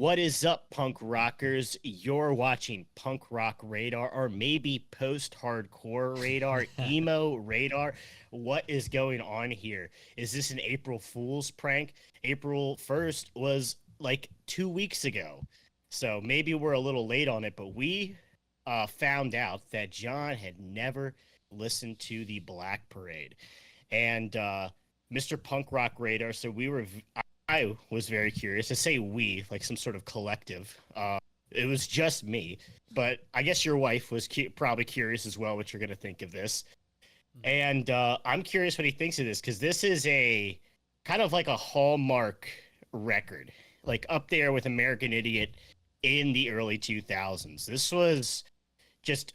What is up, punk rockers? You're watching Punk Rock Radar, or maybe post-hardcore radar, emo radar. What is going on here? Is this an April Fool's prank? April 1st was like 2 weeks ago. So maybe we're a little late on it, but we found out that John had never listened to the Black Parade. And Mr. Punk Rock Radar, so I was very curious to say we, like some sort of collective. It was just me, but I guess your wife was probably curious as well what you're going to think of this. And I'm curious what he thinks of this because this is a kind of like a hallmark record, like up there with American Idiot in the early 2000s. This was just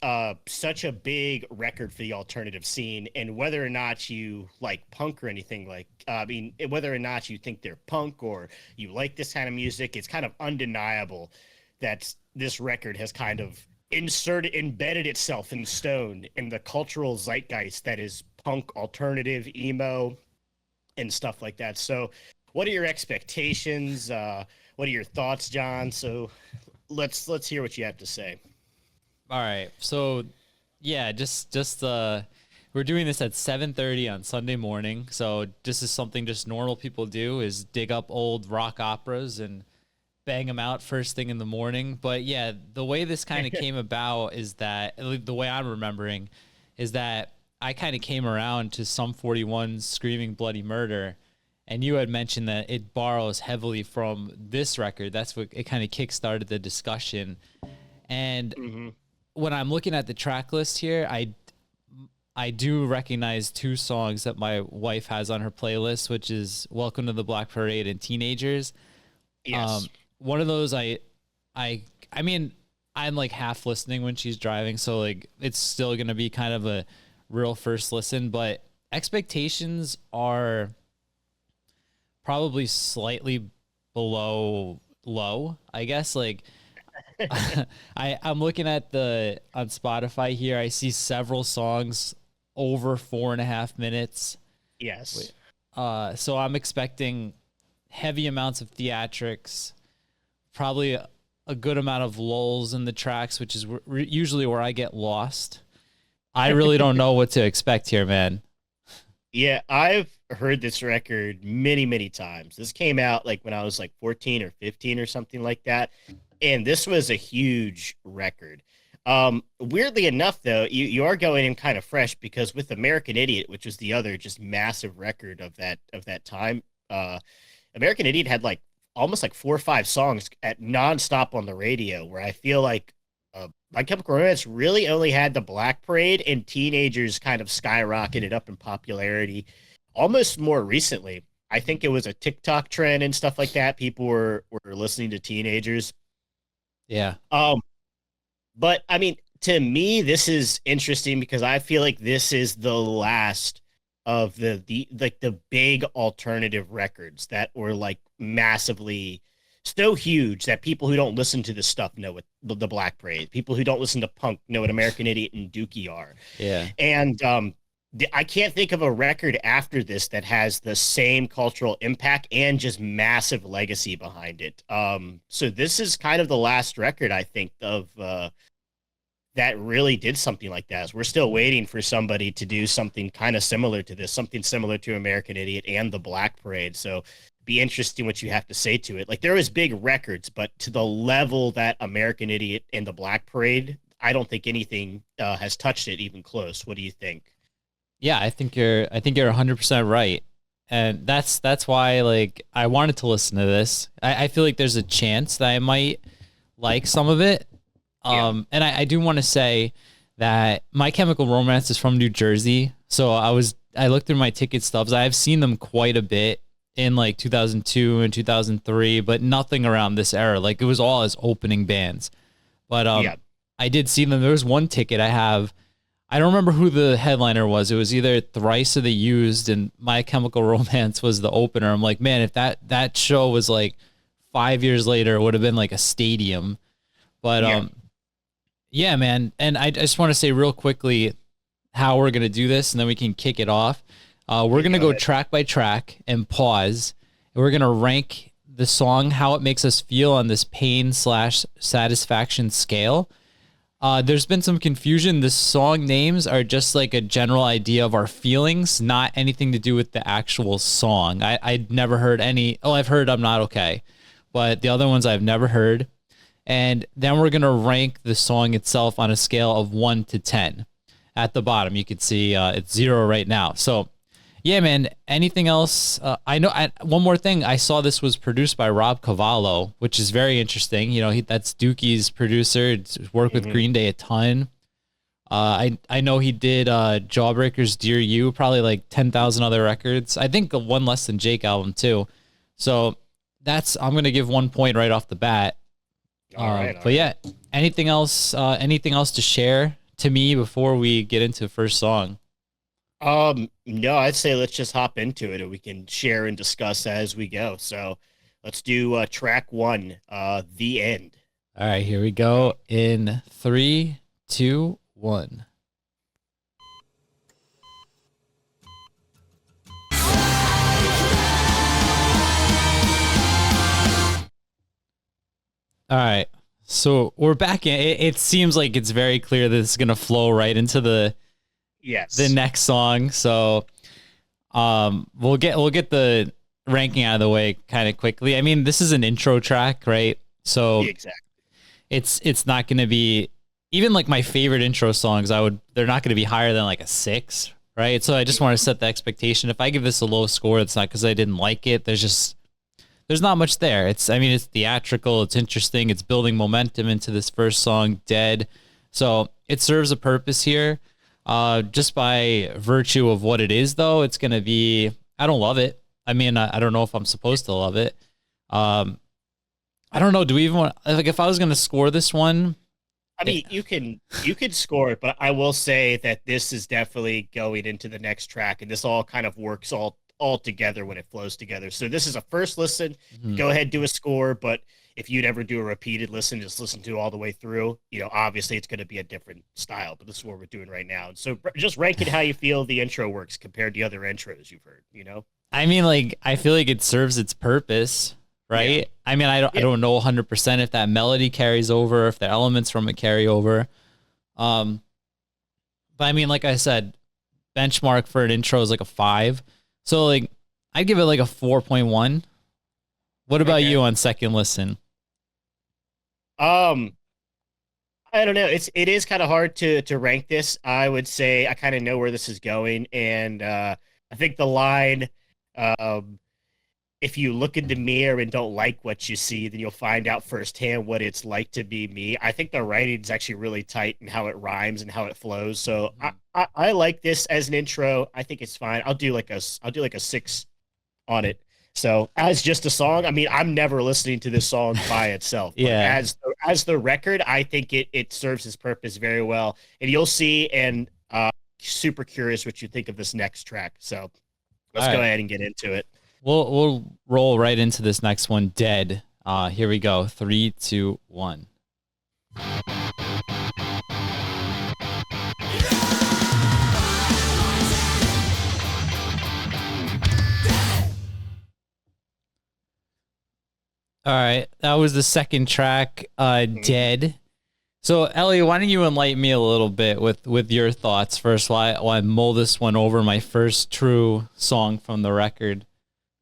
such a big record for the alternative scene, and whether or not you like punk or anything whether or not you think they're punk or you like this kind of music, it's kind of undeniable that this record has kind of embedded itself in stone in the cultural zeitgeist that is punk, alternative, emo, and stuff like that. So what are your expectations? What are your thoughts, John? So let's hear what you have to say. All right. So yeah, just we're doing this at 7:30 on Sunday morning. So this is something just normal people do, is dig up old rock operas and bang them out first thing in the morning. But yeah, the way this kind of came about is that, the way I'm remembering, is that I kind of came around to Sum 41's Screaming Bloody Murder, and you had mentioned that it borrows heavily from this record. That's what it kind of kickstarted the discussion. And when I'm looking at the track list here, I do recognize two songs that my wife has on her playlist, which is Welcome to the Black Parade and Teenagers. Yes. One of those I mean, I'm like half listening when she's driving, so like it's still going to be kind of a real first listen, but expectations are probably slightly below low, I guess. Like I'm looking at on Spotify here. I see several songs over 4.5 minutes. Yes. So I'm expecting heavy amounts of theatrics, probably a good amount of lulls in the tracks, which is usually where I get lost. I really don't know what to expect here, man. Yeah, I've heard this record many, many times. This came out like when I was like 14 or 15 or something like that. And this was a huge record. Weirdly enough, though, you are going in kind of fresh because with American Idiot, which was the other just massive record of that time, American Idiot had like almost like 4 or 5 songs at nonstop on the radio. Where I feel like My Chemical Romance really only had the Black Parade, and Teenagers kind of skyrocketed up in popularity almost more recently. I think it was a TikTok trend and stuff like that. People were listening to Teenagers. Yeah. But I mean, to me, this is interesting because I feel like this is the last of the big alternative records that were like massively so huge that people who don't listen to this stuff know what the Black Parade. People who don't listen to punk know what American Idiot and Dookie are. Yeah. And I can't think of a record after this that has the same cultural impact and just massive legacy behind it. So this is kind of the last record, I think, of that really did something like that. We're still waiting for somebody to do something kind of similar to this, something similar to American Idiot and the Black Parade. So be interesting what you have to say to it. Like, there was big records, but to the level that American Idiot and the Black Parade, I don't think anything has touched it even close. What do you think? Yeah, I think you're 100% right. And that's why, like, I wanted to listen to this. I feel like there's a chance that I might like some of it. And I do want to say that My Chemical Romance is from New Jersey. So I looked through my ticket stubs. I've seen them quite a bit in like 2002 and 2003, but nothing around this era. Like, it was all as opening bands. But I did see them. There was one ticket I have. I don't remember who the headliner was. It was either Thrice or The Used, and My Chemical Romance was the opener. I'm like, man, if that show was like 5 years later, it would have been like a stadium. But yeah, man. And I just want to say real quickly how we're gonna do this, and then we can kick it off. We're gonna go track by track and pause. And we're gonna rank the song, how it makes us feel on this pain slash satisfaction scale. There's been some confusion. The song names are just like a general idea of our feelings, not anything to do with the actual song. I'd never heard any. Oh, I've heard I'm Not Okay, but the other ones I've never heard. And then we're going to rank the song itself on a scale of 1 to 10. At the bottom, you can see it's 0 right now. So, yeah, man, anything else? One more thing. I saw this was produced by Rob Cavallo, which is very interesting. You know, that's Dookie's producer. It's worked with Green Day a ton. I know he did Jawbreaker's Dear You, probably like 10,000 other records. I think one Less Than Jake album, too. So, I'm going to give 1 point right off the bat. But yeah, anything else to share to me before we get into the first song? No, I'd say let's just hop into it and we can share and discuss as we go. So let's do track 1, The End. All right, here we go in 3, 2, 1. All right, so we're back in. It seems like it's very clear that it's gonna flow right into the next song. So, we'll get the ranking out of the way kind of quickly. I mean, this is an intro track, right? So exactly, it's not gonna be even like my favorite intro songs. They're not gonna be higher than like a 6, right? So I just want to set the expectation. If I give this a low score, it's not because I didn't like it. There's not much there. It's theatrical. It's interesting. It's building momentum into this first song, Dead. So it serves a purpose here. Just by virtue of what it is, though, it's going to be, I don't love it. I mean, I don't know if I'm supposed to love it. I don't know. Do we even want, like, if I was going to score this one? I mean, you could score it, but I will say that this is definitely going into the next track, and this all kind of works all together when it flows together. So this is a first listen. Go ahead, do a score, but if you'd ever do a repeated listen, just listen to all the way through, obviously it's going to be a different style, but this is what we're doing right now. So just rank it how you feel the intro works compared to other intros you've heard, I mean, like, I feel like it serves its purpose, right? Yeah. I mean, I don't know 100% if that melody carries over, if the elements from it carry over. But I mean, like I said, benchmark for an intro is like a 5. So, like, I'd give it like a 4.1. What about you on second listen? I don't know. It is kind of hard to rank this. I would say I kind of know where this is going, and I think the line, if you look in the mirror and don't like what you see, then you'll find out firsthand what it's like to be me. I think the writing is actually really tight and how it rhymes and how it flows. So I like this as an intro. I think it's fine. I'll do like a 6 on it. So as just a song, I mean, I'm never listening to this song by itself. Yeah. As the record, I think it serves its purpose very well. And you'll see, and super curious what you think of this next track. So let's go ahead and get into it. We'll roll right into this next one, Dead. Here we go. 3, 2, 1. All right, that was the second track, Dead. So, Elliot, why don't you enlighten me a little bit with your thoughts first while I mull this one over, my first true song from the record?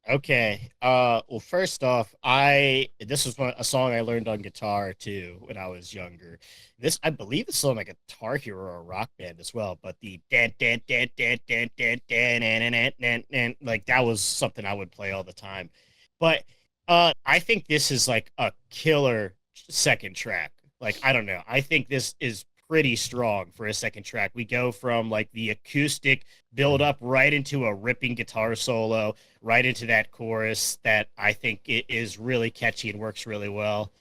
Okay. Well, first off, this was a song I learned on guitar too when I was younger. I believe it's on like a Guitar Hero or a Rock Band as well. But the like that was something I would play all the time. But I think this is like a killer second track. Like, I don't know. I think this is pretty strong for a second track. We go from like the acoustic build up right into a ripping guitar solo, right into that chorus that I think it is really catchy and works really well.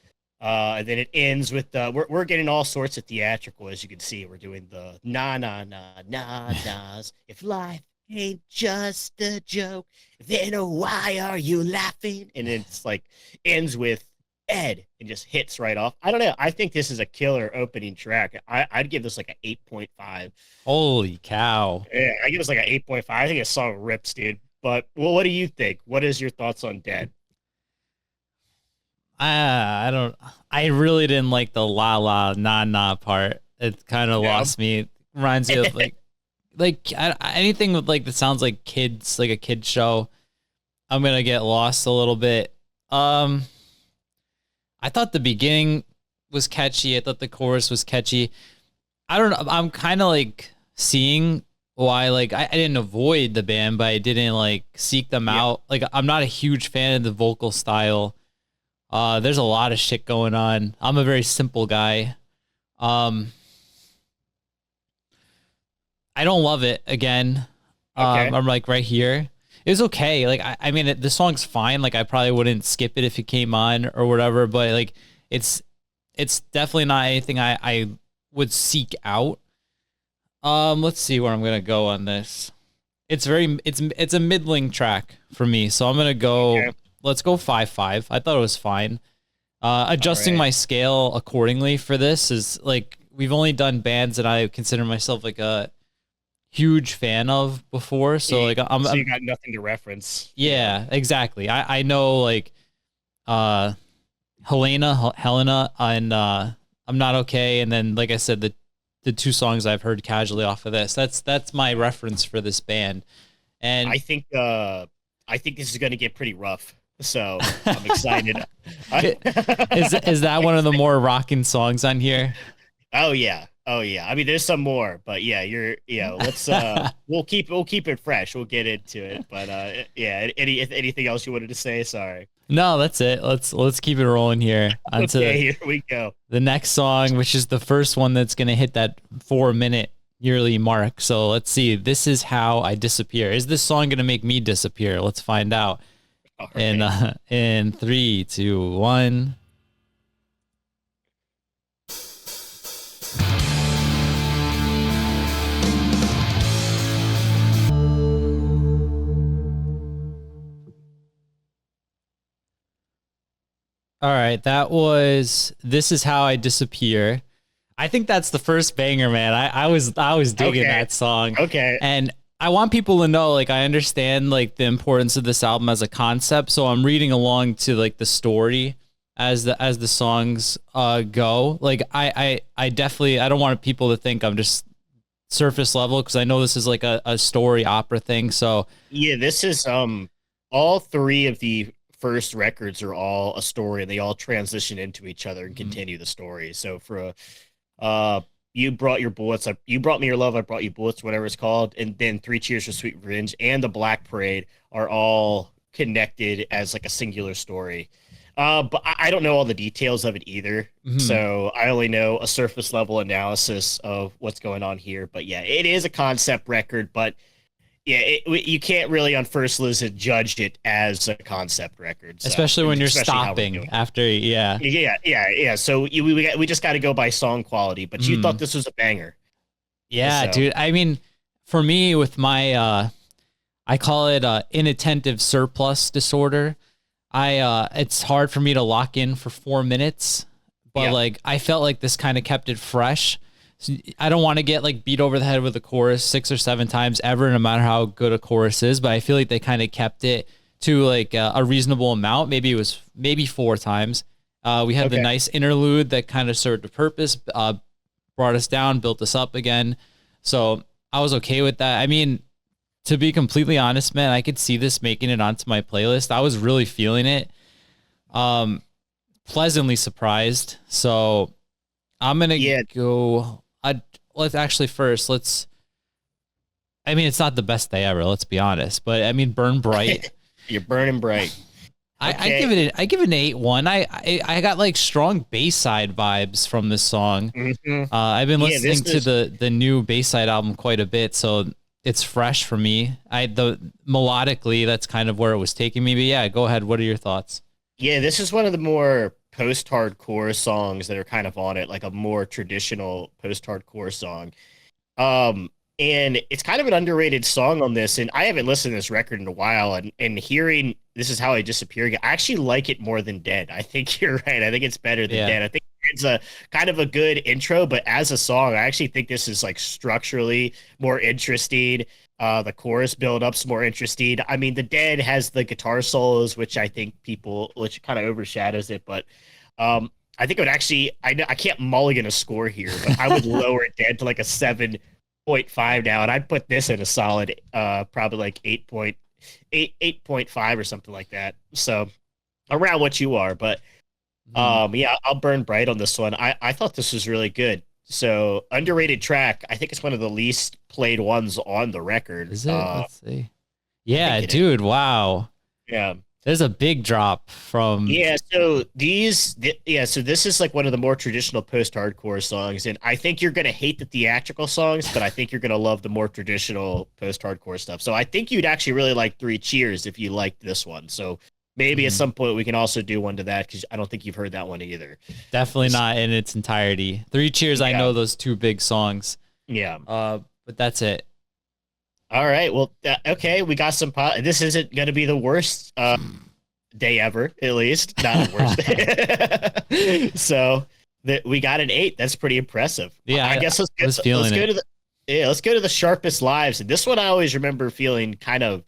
And then it ends with we're getting all sorts of theatrical, as you can see. We're doing the na na na na nas. If life ain't just a joke, then why are you laughing? And it's like ends with Ed and just hits right off. I don't know. I think this is a killer opening track. I'd give this like an 8.5. Holy cow. Yeah, I give this like an 8.5. I think this song rips, dude. But well, what do you think? What is your thoughts on Dead? I don't. I really didn't like the la la na na part. It kind of No. lost me. Reminds me of anything with like that sounds like kids, like a kid show. I'm gonna get lost a little bit. Um, I thought the beginning was catchy. I thought the chorus was catchy. I don't know. I'm kind of like seeing why like I didn't avoid the band, but I didn't like seek them Yeah. out. Like I'm not a huge fan of the vocal style. There's a lot of shit going on. I'm a very simple guy. Um, I don't love it again. Okay. I'm like right here. It was okay. Like I mean, the song's fine. Like I probably wouldn't skip it if it came on or whatever. But like, it's it's definitely not anything I would seek out. Let's see where I'm gonna go on this. It's a middling track for me, so I'm gonna go. Okay. Let's go 5-5. I thought it was fine. All Adjusting right. my scale accordingly for this is like we've only done bands that I consider myself like a huge fan of before. So like So you I'm got nothing to reference. yeah, exactly. I know like uh Helena and I'm not okay, and then like I said the two songs I've heard casually off of this. That's my reference for this band. And I think I think this is going to get pretty rough. So I'm excited. is that one of the more rocking songs on here? Oh yeah. Oh yeah. I mean there's some more, but yeah, let's we'll keep it fresh. We'll get into it. But yeah, anything else you wanted to say? Sorry. No, that's it. Let's keep it rolling here. Onto Okay, here we go. the next song, which is the first one that's gonna hit that 4 minute yearly mark. So let's see. This is how I disappear. Is this song gonna make me disappear? Let's find out. All In right. in 3, 2, 1. All right, that was "This Is How I Disappear." I think that's the first banger, man. I was digging Okay. that song, Okay. and I want people to know, like, I understand like the importance of this album as a concept. So I'm reading along to like the story as the songs go. Like I definitely I don't want people to think I'm just surface level because I know this is like a story opera thing. So Yeah, this is all three of the first records are all a story. They all transition into each other and mm, continue the story. So for a you brought your bullets, you brought me your love, I brought you bullets, whatever it's called, and then Three Cheers for Sweet Revenge and the Black Parade are all connected as like a singular story. But I don't know all the details of it either. mhm. So I only know a surface level analysis of what's going on here. But yeah, it is a concept record, but yeah, you can't really on first listen judge it as a concept record. So Especially when you're especially how we're stopping doing. after, yeah. Yeah. So we just got to go by song quality. But you thought Mhm. this was a banger, Yeah, so dude. I mean, for me with my I call it inattentive surplus disorder. It's hard for me to lock in for 4 minutes, but yeah. like I felt like this kind of kept it fresh. So I don't want to get like beat over the head with a chorus 6 or 7 times ever, no matter how good a chorus is. But I feel like they kind of kept it to like a reasonable amount. Maybe it was maybe 4 times. We had the Okay. nice interlude that kind of served a purpose, brought us down, built us up again. So I was okay with that. I mean, to be completely honest, man, I could see this making it onto my playlist. I was really feeling it. Um, Pleasantly surprised. So I'm gonna Yeah. go. Let's actually first let's. I mean, it's not the best day ever. Let's be honest, but I mean, Burn Bright. You're burning bright. I Okay. give it. I give it an 8-1. I got like strong Bayside vibes from this song. Hmm. I've been Yeah. This listening to is the new Bayside album quite a bit, so it's fresh for me. The melodically, that's kind of where it was taking me. But yeah, go ahead. What are your thoughts? Yeah, this is one of the more post-hardcore songs that are kind of on it, like a more traditional post-hardcore song. And it's kind of an underrated song on this, and I haven't listened to this record in a while, and hearing This Is How I Disappear, I actually like it more than Dead. I think you're right. I think it's better than Yeah. Dead. I think it's a kind of a good intro, but as a song, I actually think this is like structurally more interesting. The chorus build up's more interesting. I mean, the Dead has the guitar solos, which I think which kind of overshadows it. But I think it would actually, I can't mulligan a score here, but I would lower Dead to like a 7.5 now, and I'd put this in a solid, probably like 8.5 or something like that. So around what you are, but yeah, I'll burn bright on this one. I thought this was really good. So underrated track. I think it's one of the least played ones on the record. Is it? Let's see. I Yeah, think it is. dude. Wow. Yeah. There's a big drop from. Yeah, so so this is like one of the more traditional post-hardcore songs, and I think you're gonna hate the theatrical songs, but I think you're gonna love the more traditional post-hardcore stuff. So I think you'd actually really like Three Cheers if you liked this one. So maybe at some point we can also do one to that because I don't think you've heard that one either. Definitely not in its entirety. Three Cheers. I know those two big songs. Yeah. But that's it. All right. Well, okay. We got some. This isn't going to be the worst day ever, at least not the worst. So we got an 8. That's pretty impressive. Yeah, I guess let's go to the Sharpest Lives. And this one I always remember feeling kind of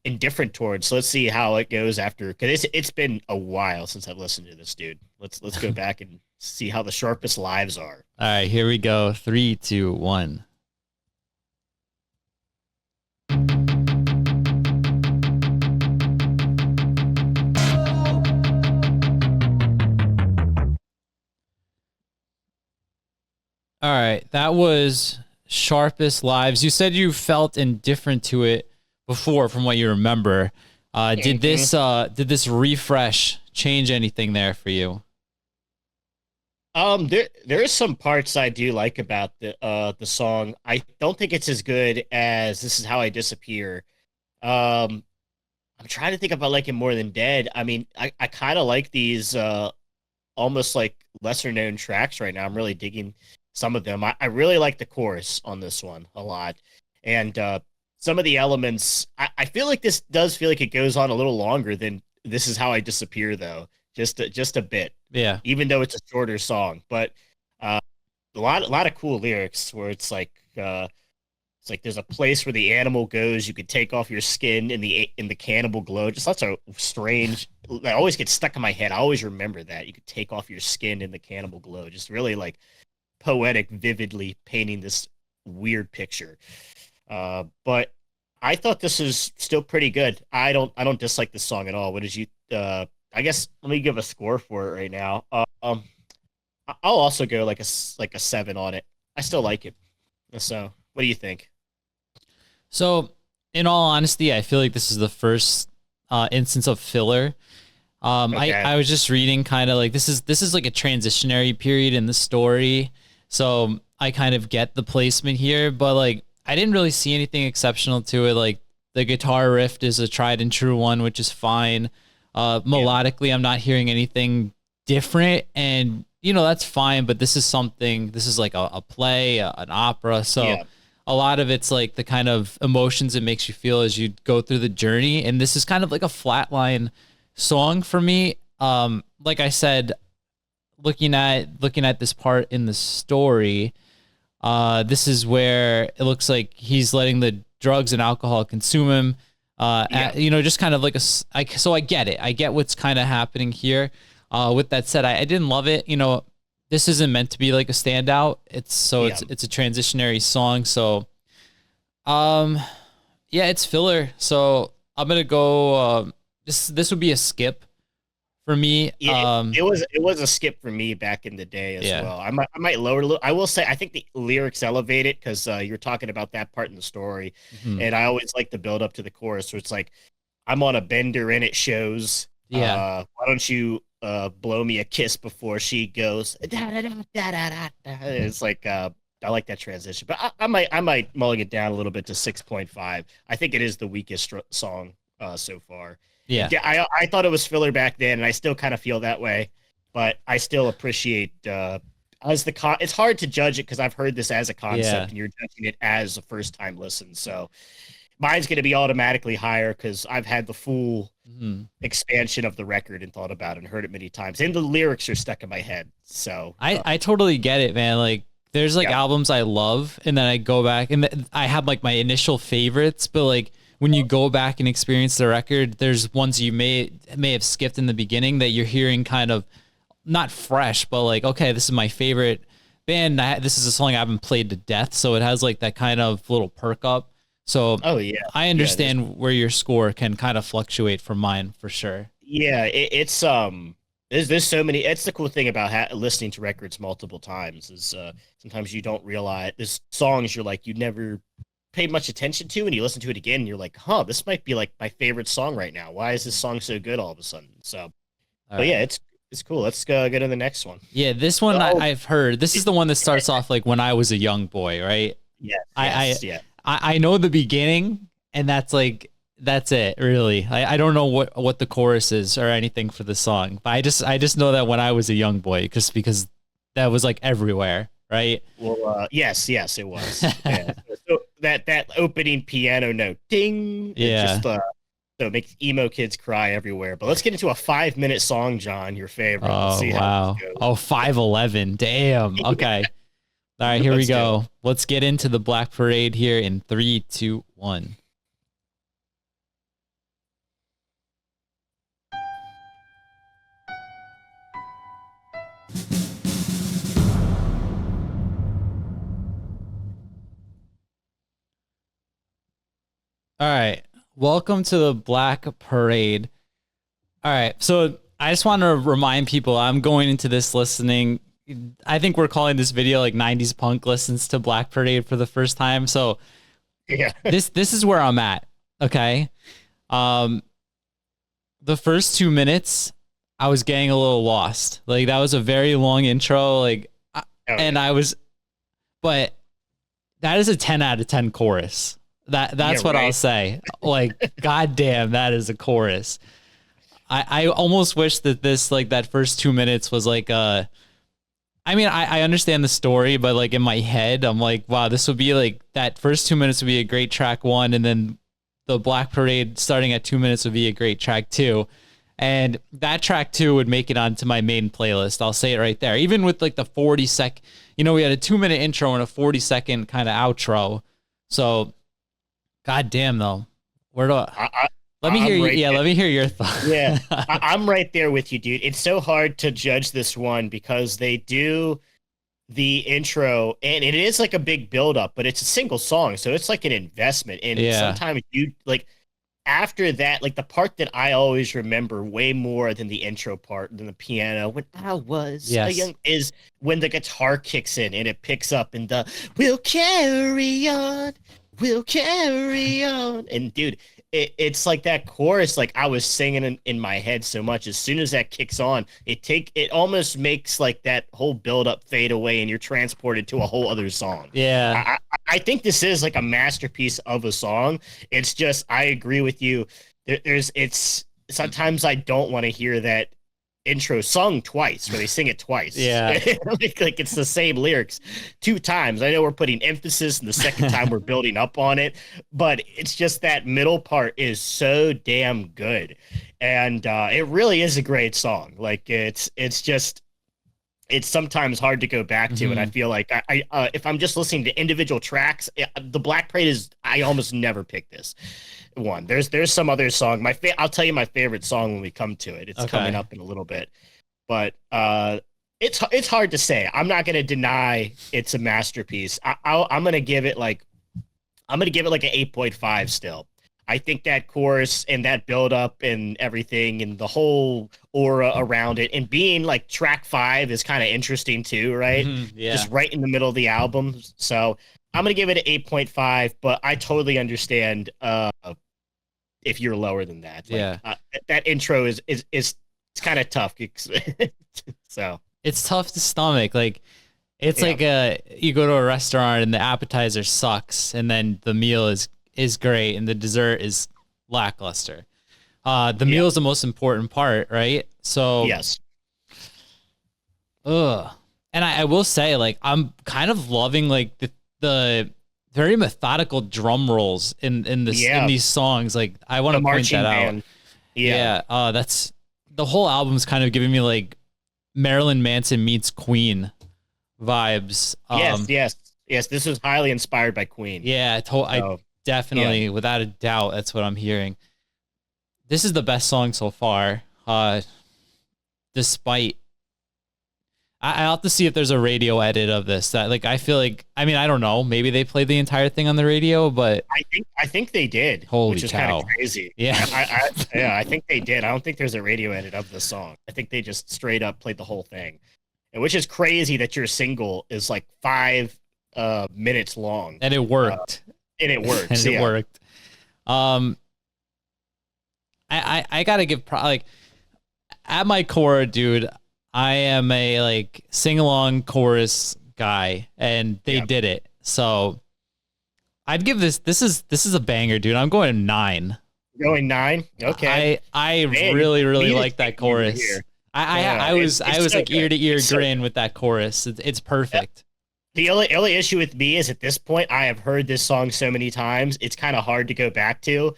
indifferent towards. So let's see how it goes after, because it's been a while since I've listened to this dude. Let's go back and see how the Sharpest Lives are. All right, here we go. 3, 2, 1. All right, that was Sharpest Lives. You said you felt indifferent to it before, from what you remember. Did this refresh change anything there for you? There is some parts I do like about the song. I don't think it's as good as This Is How I Disappear. I'm trying to think if I like it more than Dead. I mean, I kind of like these almost like lesser known tracks right now. I'm really digging some of them. I really like the chorus on this one a lot. And some of the elements, I feel like this does feel like it goes on a little longer than This Is How I Disappear, though. Just a bit. Yeah. Even though it's a shorter song. But a lot of cool lyrics where it's like there's a place where the animal goes, you could take off your skin in the cannibal glow. Just lots of strange, that always gets stuck in my head. I always remember that. You could take off your skin in the cannibal glow. Just really like poetic, vividly painting this weird picture. But I thought this is still pretty good. I don't dislike this song at all. What did you I guess let me give a score for it right now. I'll also go like a 7 on it. I still like it. So, what do you think? So, in all honesty, I feel like this is the first instance of filler. Okay. I was just reading kind of like this is like a transitionary period in the story. So I kind of get the placement here, but like I didn't really see anything exceptional to it. Like the guitar riff is a tried and true one, which is fine. Melodically, I'm not hearing anything different, and that's fine. But this is like a play, an opera, so a lot of it's like the kind of emotions it makes you feel as you go through the journey, and this is kind of like a flatline song for me. Like I said, looking at this part in the story, this is where it looks like he's letting the drugs and alcohol consume him. Just kind of like so I get it. I get what's kind of happening here. With that said, I didn't love it. This isn't meant to be like a standout. It's a transitionary song. So, it's filler. So I'm going to go, this would be a skip for me. Yeah, it was a skip for me back in the day as well. I might lower a little. I will say I think the lyrics elevate it because you're talking about that part in the story, and I always like the build up to the chorus. So it's like I'm on a bender and it shows. Why don't you blow me a kiss before she goes? It's like I like that transition, but I might mulling it down a little bit to 6.5. I think it is the weakest song so far. Yeah, I thought it was filler back then, and I still kind of feel that way. But I still appreciate it's hard to judge it because I've heard this as a concept, and you're judging it as a first time listen. So mine's going to be automatically higher because I've had the full expansion of the record and thought about it and heard it many times, and the lyrics are stuck in my head. So I totally get it, man. Like there's like Yep. albums I love, and then I go back and I have like my initial favorites, but like when you go back and experience the record, there's ones you may have skipped in the beginning that you're hearing kind of not fresh, but like, okay, this is my favorite band. This is a song I haven't played to death, so it has like that kind of little perk up. So Oh yeah. I Yeah. understand where your score can kind of fluctuate from mine for sure. Yeah, it's there's so many. It's the cool thing about listening to records multiple times is sometimes you don't realize there's songs you're like you never paid much attention to, and you listen to it again, and you're like, huh, this might be like my favorite song right now. Why is this song so good all of a sudden? So, All but right. yeah, it's cool. Let's go to the next one. Yeah, this one Oh, I've heard. This is the one that starts off like when I was a young boy, right? yes, I yes, yeah. I know the beginning, and that's it, really. I don't know what the chorus is or anything for the song, but I just know that when I was a young boy, just because that was like everywhere, right? Well, yes, yes, it was. Yeah. So that opening piano note, ding, it Yeah. just so it makes emo kids cry everywhere. But let's get into a 5-minute song, John, your favorite. Let's Oh see how wow. this goes. Oh, 5'11". Damn. Okay. All right, here we Let's do go. Let's get into the Black Parade here in 3, 2, 1. All right. Welcome to the Black Parade. All right. So I just want to remind people I'm going into this listening. I think we're calling this video like 90s punk listens to Black Parade for the first time. So Yeah. this is where I'm at. Okay. Um the first 2 minutes I was getting a little lost. Like that was a very long intro. And I was, but that is a 10 out of 10 chorus. That's Yeah, what I'll right. say. Like, goddamn, that is a chorus. I almost wish that this, like, that first 2 minutes was like I mean, I understand the story, but like in my head, I'm like, wow, this would be like that first 2 minutes would be a great track one, and then the Black Parade starting at 2 minutes would be a great track two. And that track two would make it onto my main playlist. I'll say it right there. Even with like the 40-second, we had a 2-minute intro and a 40-second kind of outro. So, goddamn though, where do let me I'm hear you? right Yeah, there. let me hear your thoughts. Yeah, I'm right there with you, dude. It's so hard to judge this one because they do the intro and it is like a big build up, but it's a single song, so it's like an investment. And Yeah. sometimes you like after that, like the part that I always remember way more than the intro part than the piano when I was a Yes. young is when the guitar kicks in and it picks up and the we'll carry on, we'll carry on. And dude, it's like that chorus, like I was singing in my head so much. As soon as that kicks on, it almost makes like that whole build up fade away and you're transported to a whole other song. Yeah. I think this is like a masterpiece of a song. It's just I agree with you. It's sometimes I don't want to hear that intro sung twice where they sing it twice. Yeah. like it's the same lyrics 2 times. I know we're putting emphasis and the second time we're building up on it, but it's just that middle part is so damn good. And it really is a great song. Like it's sometimes hard to go back to, and I feel like I if I'm just listening to individual tracks, the Black Parade is I almost never pick this one. There's some other song. I'll tell you my favorite song when we come to it. It's Okay. coming up in a little bit, but it's hard to say. I'm not gonna deny it's a masterpiece. I'm gonna give it like an 8.5 still. I think that chorus and that build up and everything and the whole aura around it and being like track 5 is kind of interesting too, right? Yeah. Just right in the middle of the album. So I'm gonna give it an 8.5, but I totally understand if you're lower than that. Like, Yeah. That intro is it's kind of tough. So It's tough to stomach. Like it's Yeah. like you go to a restaurant and the appetizer sucks, and then the meal is great, and the dessert is lackluster. The meal is the most important part, right? So yes. ugh. And I will say, like, I'm kind of loving like the very methodical drum rolls in this Yeah. in these songs. Like, I want The to point marching that out. band. Yeah. That's the whole album's kind of giving me like Marilyn Manson meets Queen vibes. Yes. This was highly inspired by Queen. Yeah, I So, yeah. definitely, without a doubt, that's what I'm hearing. This is the best song so far. Despite I'll have to see if there's a radio edit of this. That like I feel like I mean I don't know. Maybe they played the entire thing on the radio, but I think they did, holy which is kind of cow. crazy. Yeah. Yeah, I think they did. I don't think there's a radio edit of the song. I think they just straight up played the whole thing, and which is crazy that your single is like 5 minutes long, And it worked. and it works. And it Yeah. worked. I gotta give like at my core, dude, I am a like sing along chorus guy, and they Yeah. did it. So I'd give this is a banger, dude. I'm going 9. Going 9. Okay. I Man, really me like that taking you chorus. here. I Yeah, I was it's I was so like ear good. to ear It's so grin good. with that chorus. It's perfect. The only issue with me is at this point I have heard this song so many times, it's kind of hard to go back to.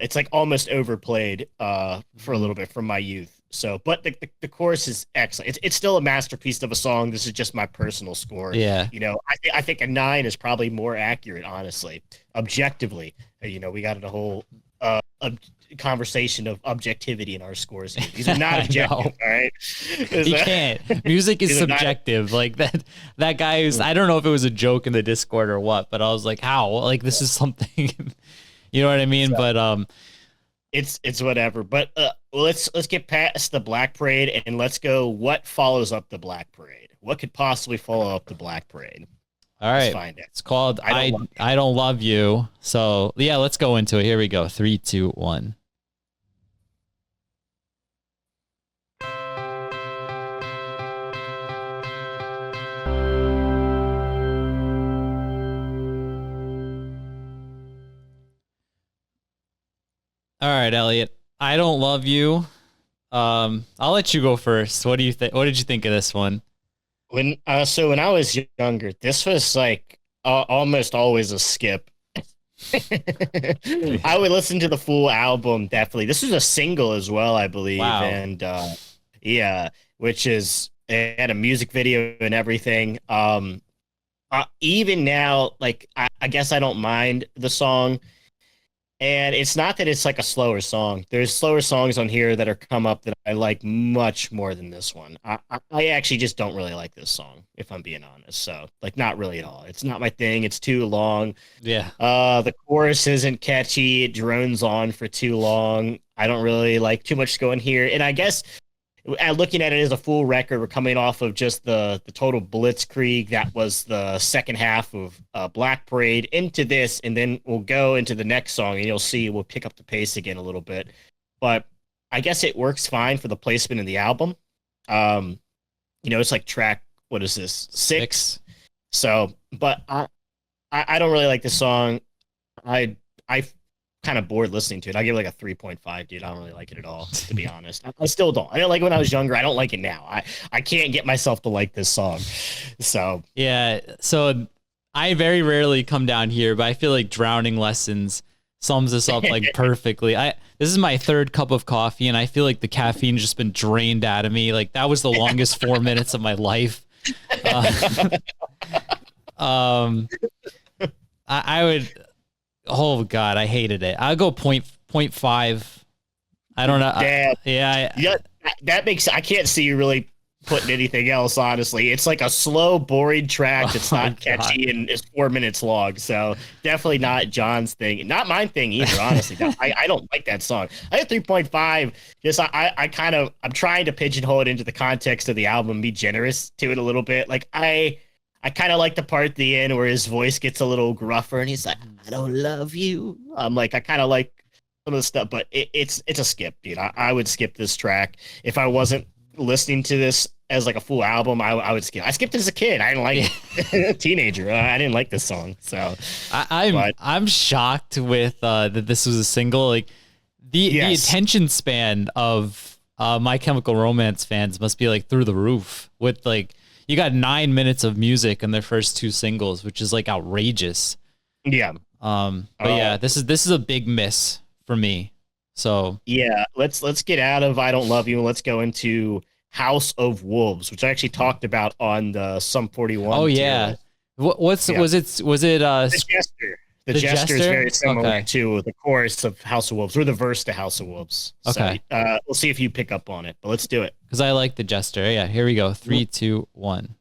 It's like almost overplayed for a little bit from my youth. So, but the chorus is excellent. It's still a masterpiece of a song. This is just my personal score. Yeah. I think a 9 is probably more accurate, honestly, objectively. We got in a whole conversation of objectivity in our scores here. These are not I objective, know. all right? You can't. Music is These are not- subjective. Like that guy who's I don't know if it was a joke in the Discord or what, but I was like, how? Like this is something you know what I mean? So- But It's whatever. But let's get past the Black Parade and let's go. What follows up the Black Parade? What could possibly follow up the Black Parade? all Let's right. find it. It's called I Don't Love I Don't Love You. So yeah, let's go into it. Here we go. 3, 2, 1. All right, Elliot. I Don't Love You. I'll let you go first. What do you think? What did you think of this one? When I was younger, this was like almost always a skip. I would listen to the full album definitely. This is a single as well, I believe, Wow. and yeah, which is it had a music video and everything. Even now, like I guess I don't mind the song. And it's not that it's like a slower song. There's slower songs on here that are come up that I like much more than this one. I actually just don't really like this song, if I'm being honest. So, like, not really at all. It's not my thing. It's too long. Yeah. The chorus isn't catchy. It drones on for too long. I don't really like too much going here. And I guess looking at it as a full record, we're coming off of just the total blitzkrieg that was the second half of Black Parade into this, and then we'll go into the next song, and you'll see we'll pick up the pace again a little bit. But I guess it works fine for the placement in the album. It's like track, what is this, 6? So, but I don't really like the song. I kind of bored listening to it. I give it like a 3.5, dude. I don't really like it at all, to be honest. I still don't. I didn't like it when I was younger. I don't like it now. I can't get myself to like this song. So Yeah. So I very rarely come down here, but I feel like Drowning Lessons sums this up like perfectly. This is my 3rd cup of coffee, and I feel like the caffeine's just been drained out of me. Like that was the longest 4 minutes of my life. I would. Oh God, I hated it. I'll go point 0.5. I don't know. Damn. Yeah. That makes, I can't see you really putting anything else, honestly. It's like a slow, boring track that's not catchy and it's 4 minutes long. So definitely not John's thing. Not my thing either, honestly. I don't like that song. I have 3.5. Just I'm trying to pigeonhole it into the context of the album, be generous to it a little bit. Like I kind of like the part at the end where his voice gets a little gruffer and he's like, I don't love you. I'm like, I kind of like some of the stuff, but it's a skip, dude. I would skip this track. If I wasn't listening to this as like a full album, I would skip. I skipped it as a kid. I didn't like it. Teenager. I didn't like this song. So I'm shocked with that this was a single. Like the attention span of My Chemical Romance fans must be like through the roof with like, you got 9 minutes of music in their first 2 singles, which is like outrageous. Yeah. But yeah, this is a big miss for me. So yeah, let's get out of I Don't Love You and let's go into House of Wolves, which I actually talked about on the Sum Oh 41 tier yeah. list. What's Yeah. was it The Jester. The the Jester is Jester? very similar Okay. to the chorus of House of Wolves, or the verse to House of Wolves. So Okay. we'll see if you pick up on it, but let's do it. Because I like the Jester. Yeah, here we go. Three, two, one.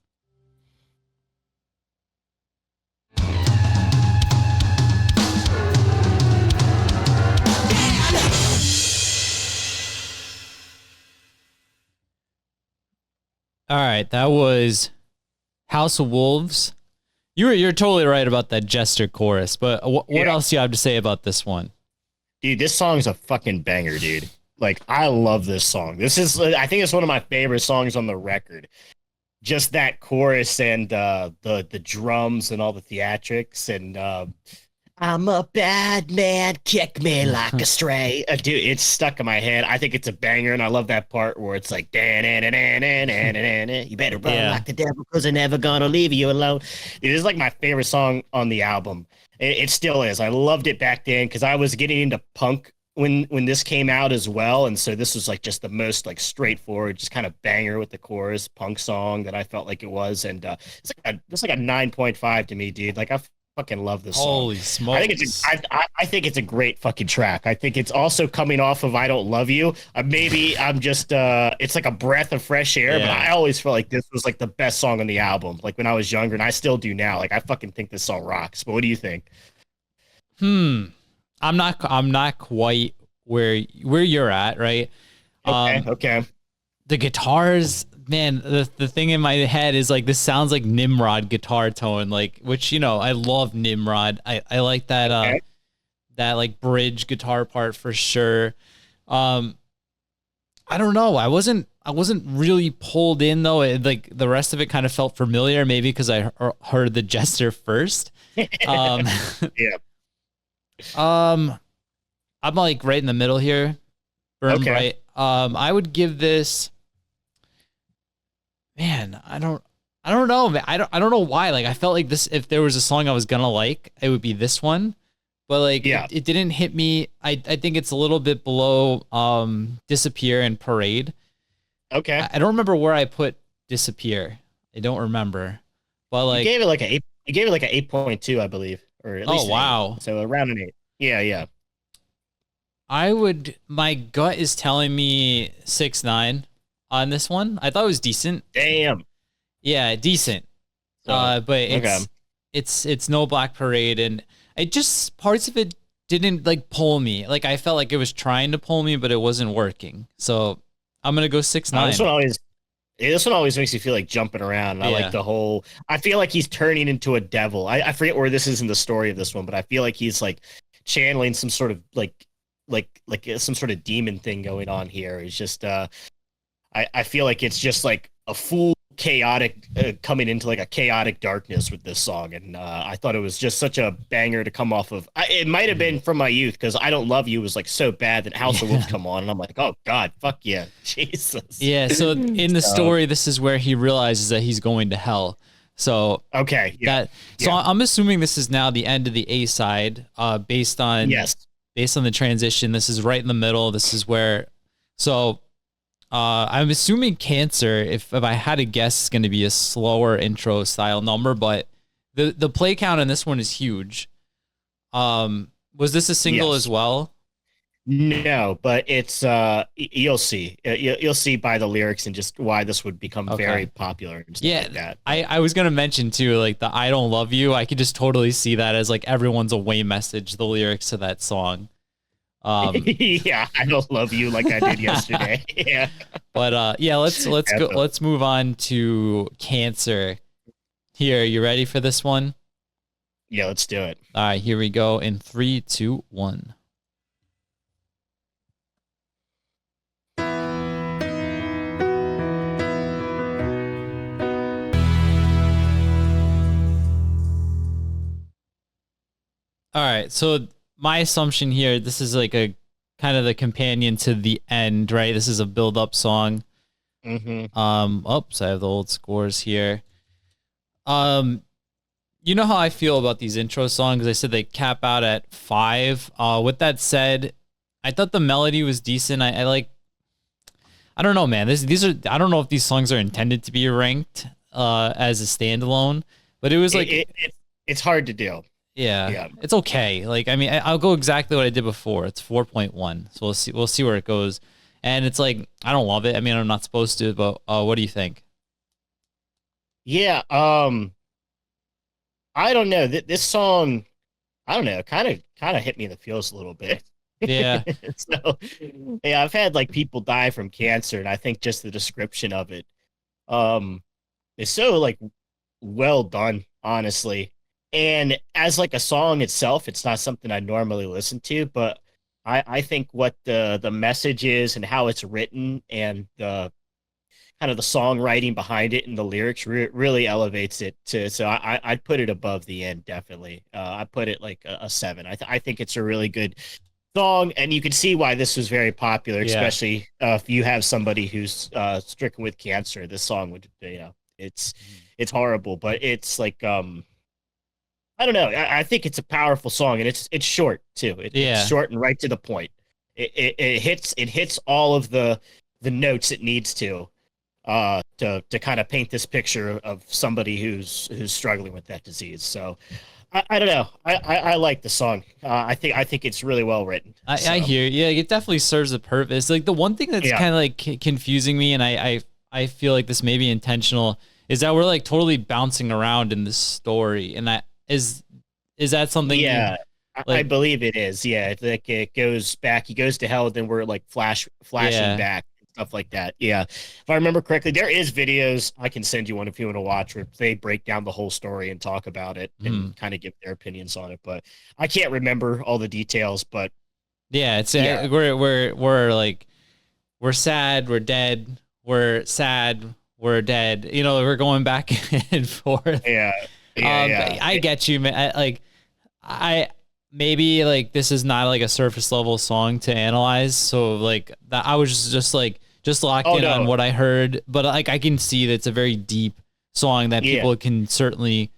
All right, that was House of Wolves. You're totally right about that Jester chorus, but what Yeah. else do you have to say about this one? Dude, this song is a fucking banger, dude. Like, I love this song. I think it's one of my favorite songs on the record. Just that chorus and the drums and all the theatrics and I'm a bad man, kick me like a stray. Dude, it's stuck in my head. I think it's a banger, and I love that part where it's like, "Dan, dan, dan, dan, dan, dan, dan, dan. You better run Yeah. like the devil, because I'm never gonna leave you alone." It is like my favorite song on the album. It still is. I loved it back then because I was getting into punk when this came out as well, and so this was like just the most like straightforward, just kind of banger with the chorus punk song that I felt like it was, and it's like a 9.5 to me, dude. Like I fucking love this song. Holy I think smokes. I think it's a great fucking track. I think it's also coming off of I Don't Love You. Maybe I'm just it's like a breath of fresh air, but Yeah. I always felt like this was like the best song on the album. Like when I was younger, and I still do now. Like I fucking think this song rocks. But what do you think? I'm not quite where you're at, right? Okay, okay. The guitars, man, the thing in my head is like this sounds like Nimrod guitar tone, like which I love Nimrod. I like that Okay. that like bridge guitar part for sure. I don't know. I wasn't really pulled in though. Like the rest of it kind of felt familiar, maybe because I heard the Jester first. Um, Yeah. um, I'm like right in the middle here. Burn Okay. Bright. I would give this. Man, I don't know, man. I don't know why. Like I felt like this. If there was a song I was gonna like, it would be this one. But like Yeah. it didn't hit me. I think it's a little bit below Disappear and Parade. Okay. I don't remember where I put Disappear. I don't remember. But You like, gave it like a 8. You gave it like an 8.2, I believe, or at least oh an 8. wow. So around an 8. Yeah, yeah. My gut is telling me 6-9 on this one. I thought it was decent. Damn. Yeah, decent. So, But okay. it's no Black Parade, and it just parts of it didn't like pull me. Like I felt like it was trying to pull me, but it wasn't working. So I'm gonna go 6-9. This one always makes you feel like jumping around. And I Yeah. like the whole. I feel like he's turning into a devil. I forget where this is in the story of this one, but I feel like he's like channeling some sort of like some sort of demon thing going on here. It's just I feel like it's just like a full chaotic coming into like a chaotic darkness with this song, and I thought it was just such a banger to come off of. It might have been from my youth because "I Don't Love You" was like so bad that House of Wolves come on, and I'm like, oh god, fuck yeah, Jesus. Yeah. So in the So, story, this is where he realizes that he's going to hell. So okay, yeah, so yeah. I'm assuming this is now the end of the A side, based on Yes. the transition. This is right in the middle. This is where, so I'm assuming Cancer, if I had to guess, is going to be a slower intro style number, but the play count on this one is huge. Was this a single Yes. as well? No, but it's you'll see. You'll see by the lyrics and just why this would become Okay. very popular and stuff Yeah, like that. I was gonna mention too, like the "I Don't Love You." I could just totally see that as like everyone's away message. The lyrics to that song. Yeah, I don't love you like I did yesterday. Yeah. But yeah, let's go. Definitely. Let's move on to Cancer. Here, you ready for this one? Yeah, let's do it. All right, here we go in 3, 2, 1. All right, so my assumption here, this is like a kind of the companion to the end, right? This is a build-up song. Oops, I have the old scores here. You know how I feel about these intro songs. I said they cap out at 5. With that said, I thought the melody was decent. I I don't know, man. These are, I don't know if these songs are intended to be ranked as a standalone, but it was like, It's hard to do. yeah, Yeah. it's okay. Like, I mean, I'll go exactly what I did before. It's 4.1. So we'll see where it goes. And it's like, I don't love it. I mean, I'm not supposed to, but what do you think? Yeah. I don't know. This song, I don't know, kind of hit me in the feels a little bit. Yeah. So, yeah, I've had like people die from cancer, and I think just the description of it, um, is so like well done, honestly. And as like a song itself, it's not something I normally listen to, but I think what the message is and how it's written and the kind of the songwriting behind it and the lyrics really elevates it to. So I'd put it above the end, definitely. I put it like a 7. I think it's a really good song, and you can see why this was very popular, Yeah. especially if you have somebody who's stricken with cancer. This song would, it's horrible, but it's like I don't know. I think it's a powerful song, and it's short too. It's Yeah. short and right to the point. It hits all of the notes it needs to kind of paint this picture of somebody who's struggling with that disease. So I don't know. I like the song. I think it's really well written. I So hear. Yeah, it definitely serves a purpose. Like the one thing that's yeah, kind of like confusing me, and I feel like this may be intentional, is that we're like totally bouncing around in this story, and that is that something you yeah. I like? believe it is. Yeah, it's like it goes back. He goes to hell, then we're like flashing Yeah. back, stuff like that. Yeah, if I remember correctly, there is videos. I can send you one if you want to watch, where they break down the whole story and talk about it Hmm. and kind of give their opinions on it. But I can't remember all the details. But Yeah, it's yeah, we're like we're sad, we're dead, we're sad, we're dead. You know, we're going back and forth. yeah, yeah, yeah. I get you, man. I maybe like this is not like a surface level song to analyze, so like that I was just locked Oh in on no, what I heard, but like I can see that it's a very deep song that yeah. people can certainly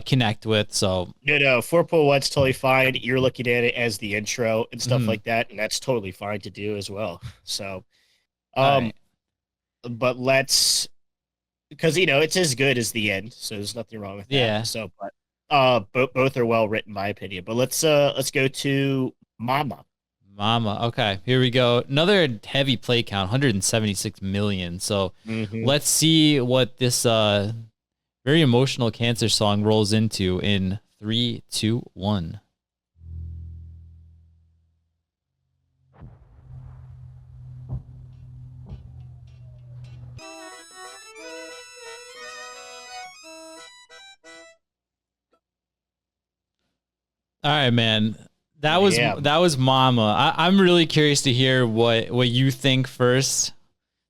connect with. So, No, 4.1's totally fine. You're looking at it as the intro and stuff mhm. like that, and that's totally fine to do as well. So, All um, right. but let's because it's as good as the end, so there's nothing wrong with that. Yeah. So, but both are well written, in my opinion. But let's go to Mama. Mama. Okay, here we go. Another heavy play count, 176 million. So Hmm. let's see what this very emotional cancer song rolls into in 3, 2, 1. All right, man. Yeah. That was Mama. I'm really curious to hear what you think first.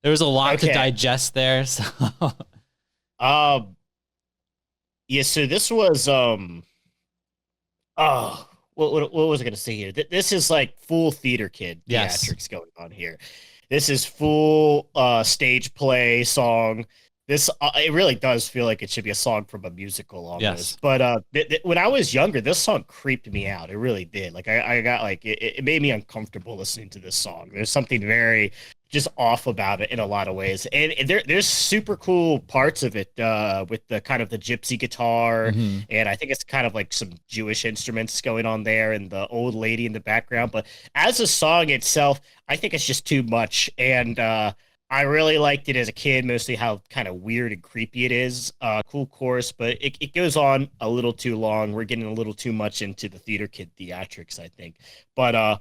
There was a lot to Okay. digest there. So Um. Yeah. So this was oh, what was I gonna say here? This is like full theater kid yes. theatrics going on here. This is full stage play song. This it really does feel like it should be a song from a musical Yes. almost. But when I was younger, this song creeped me out. It really did. Like I got like it made me uncomfortable listening to this song. There's something very just off about it in a lot of ways. And there's super cool parts of it with the kind of the gypsy guitar, Hmm. and I think it's kind of like some Jewish instruments going on there and the old lady in the background. But as a song itself, I think it's just too much. And I really liked it as a kid, mostly how kind of weird and creepy it is. Cool chorus, but it goes on a little too long. We're getting a little too much into the theater kid theatrics, I think. But uh,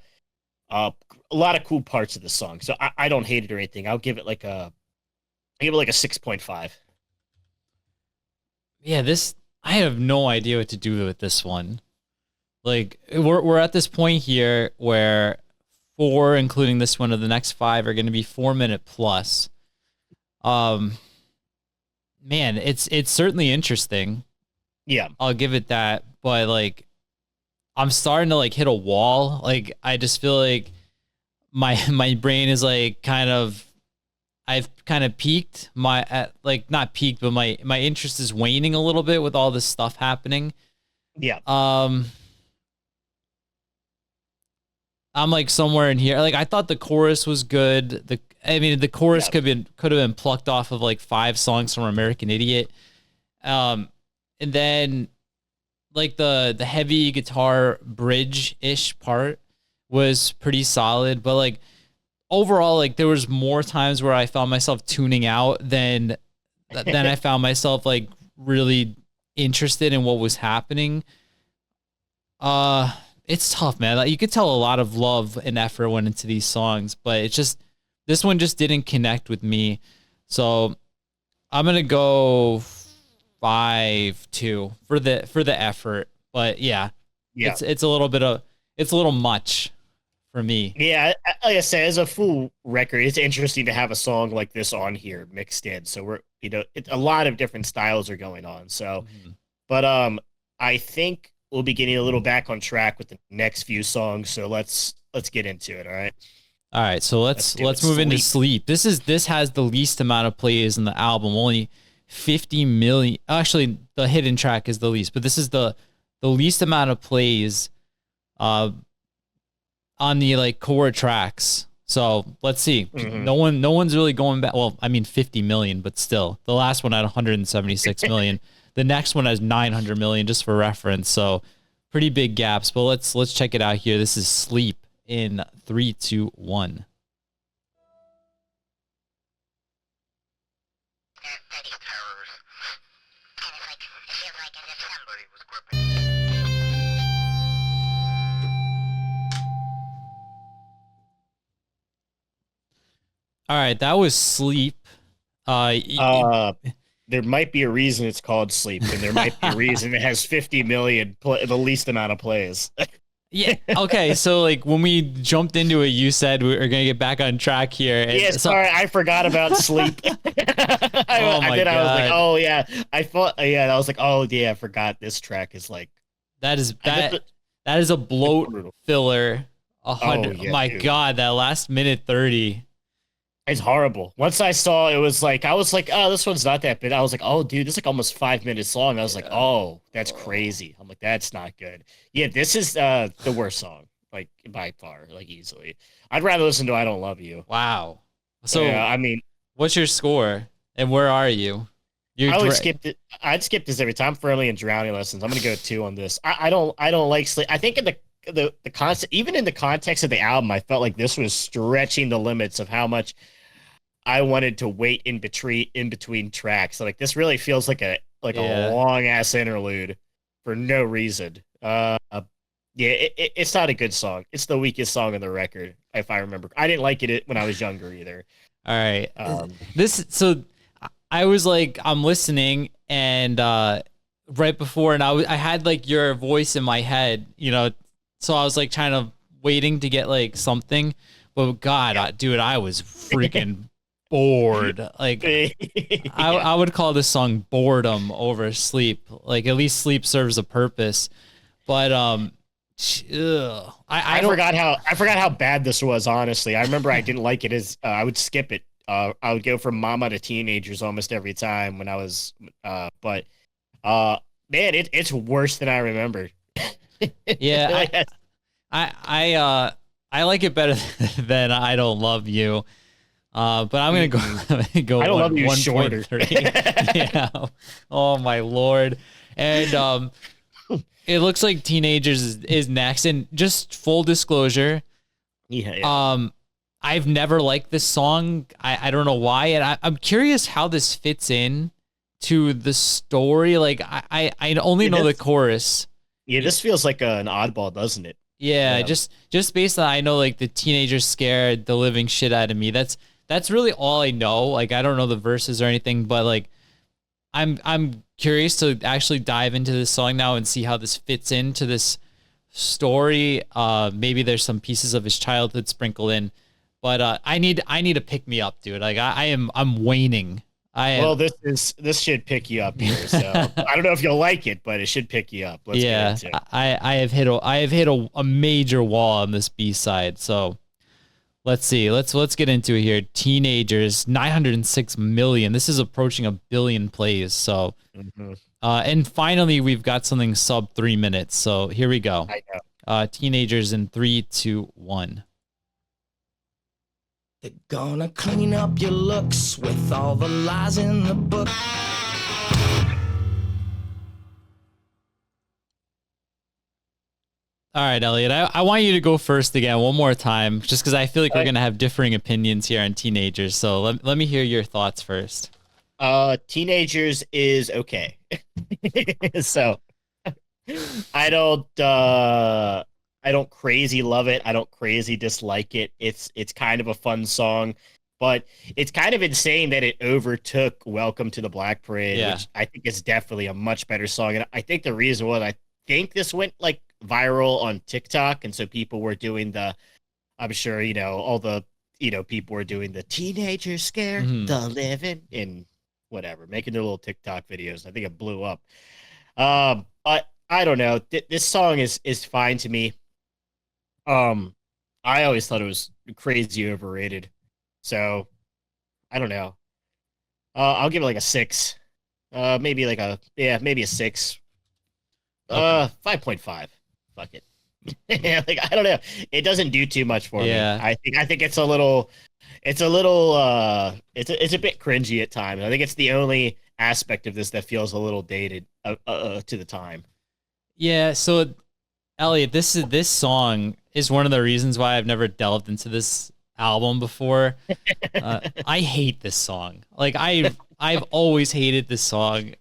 a lot of cool parts of the song. So I don't hate it or anything. I give it like a 6.5. Yeah, this I have no idea what to do with this one. Like we're at this point here where four, including this one, of the next five are going to be 4 minute plus. Um, man, it's certainly interesting. Yeah. I'll give it that, but like I'm starting to like hit a wall. Like I just feel like my brain is like kind of I've kind of peaked my at like not peaked, but my interest is waning a little bit with all this stuff happening. Yeah. Um, I'm like somewhere in here. Like I thought the chorus was good. I mean, the chorus Yeah. could have been plucked off of like 5 songs from American Idiot. And then like the heavy guitar bridge ish part was pretty solid, but like overall, like there was more times where I found myself tuning out than I found myself like really interested in what was happening. It's tough, man. Like, you could tell a lot of love and effort went into these songs, but it's just this one just didn't connect with me. So I'm gonna go 5-2 for the effort. But yeah, Yeah. it's a little much for me. Yeah, like I said, as a full record, it's interesting to have a song like this on here mixed in. So we're, a lot of different styles are going on. So, Mhm. but I think we'll be getting a little back on track with the next few songs. So let's get into it. All right, All right, so let's do it. let's move into Sleep. Sleep. This has the least amount of plays in the album, only 50 million. Actually, the hidden track is the least, but this is the least amount of plays uh on the like core tracks. So let's see. Mhm. No one's really going back. Well, I mean 50 million, but still. The last one had 176 million. The next one has 900 million, just for reference. So pretty big gaps. But let's check it out here. This is Sleep in 3, 2, 1. All right, that was Sleep. Uh, Uh, there might be a reason it's called Sleep, and there might be a reason it has 50 million, the least amount of plays. yeah. Okay. So like when we jumped into it, you said we were gonna get back on track here. And Yeah, so, sorry, I forgot about Sleep. Oh my I was like, God. oh yeah, I thought, yeah, I was like, oh yeah, I forgot this track is like, that is I that guess that is a it's bloat brutal. filler. A Oh hundred. yeah, My dude. God, that last minute 30. It's horrible. Once I saw it was like, I was like, oh, this one's not that bad. I was like, oh, dude, this is like almost 5 minutes long. I was like, Yeah. oh, that's Oh. crazy. I'm like, that's not good. Yeah, this is the worst song, like by far, like easily. I'd rather listen to I Don't Love You. Wow. Yeah, So I mean, what's your score? And where are you? You're I would dra- skip it. I'd skip this every time. Firmly in drowning lessons. I'm gonna go 2 on this. I don't like sleep. I think in the concept, even in the context of the album, I felt like this was stretching the limits of how much I wanted to wait in between tracks. Like this really feels like a Yeah. long ass interlude for no reason. Yeah, it's not a good song. It's the weakest song on the record, if I remember. I didn't like it when I was younger either. All right. Um, This so I was like I'm listening and right before and I had like your voice in my head, so I was like trying to waiting to get like something. But God, dude, I was freaking bored. Like yeah. I would call this song boredom over sleep. Like at least sleep serves a purpose. But I don't. I forgot how bad this was. Honestly, I remember I didn't like it as I would skip it. I would go from Mama to Teenagers almost every time when I was. But man, it's worse than I remember. Yeah, Like, I like it better than I Don't Love You. But I'm gonna go. I'm gonna go I don't love you 1.3. shorter. Yeah. Oh my lord. And it looks like Teenagers is next. And just full disclosure, Yeah. I've never liked this song. I don't know why, and I'm curious how this fits in to the story. Like I only know the This, chorus. yeah, this feels like an oddball, doesn't it? Yeah, Yeah. just based on I know like the teenagers scared the living shit out of me. That's really all I know. Like I don't know the verses or anything, but like I'm curious to actually dive into this song now and see how this fits into this story. Maybe there's some pieces of his childhood sprinkled in, but I need to pick me up, dude. Like I'm waning. I am. Well, this should pick you up here. So I don't know if you'll like it, but it should pick you up. Let's get Yeah, into it. I have hit a major wall on this B side. So let's see. Let's get into it here. Teenagers, 906 million. This is approaching 1 billion plays. So Mhm. and finally we've got something sub 3 minutes. So here we go. I know. Teenagers in 3, 2, 1. They're gonna clean up your looks with all the lies in the book. All right, Elliot, I want you to go first again one more time, just because I feel like we're Right. going to have differing opinions here on teenagers. So let me hear your thoughts first. Teenagers is okay. So I don't crazy love it. I don't crazy dislike it. It's kind of a fun song, but it's kind of insane that it overtook Welcome to the Black Parade, Yeah. which I think is definitely a much better song. And I think the reason was I think this went like viral on TikTok, and so people were doing the I'm sure, all the people were doing the teenagers scared Mhm. the living and whatever, making their little TikTok videos. I think it blew up. But I don't know. This song is fine to me. I always thought it was crazy overrated. So I don't know. I'll give it like a 6. Maybe a 6. Okay. 5.5. Fuck it. Yeah, like I don't know. It doesn't do too much for me. Yeah. I think it's a bit cringy at times. I think it's the only aspect of this that feels a little dated to the time. Yeah, so Elliot, this song is one of the reasons why I've never delved into this album before. I hate this song. Like I've always hated this song.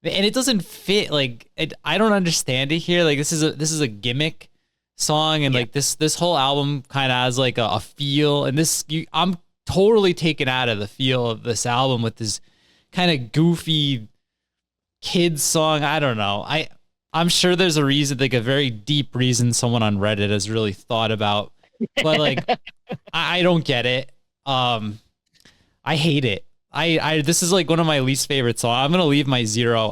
And it doesn't fit. Like I don't understand it here. Like this is a gimmick song, and Yeah. like this whole album kind of has like a feel. And I'm totally taken out of the feel of this album with this kind of goofy kids song. I don't know. I'm sure there's a reason, like a very deep reason, someone on Reddit has really thought about. But like, I don't get it. I hate it. This is like one of my least favorite songs. I'm gonna leave my 0.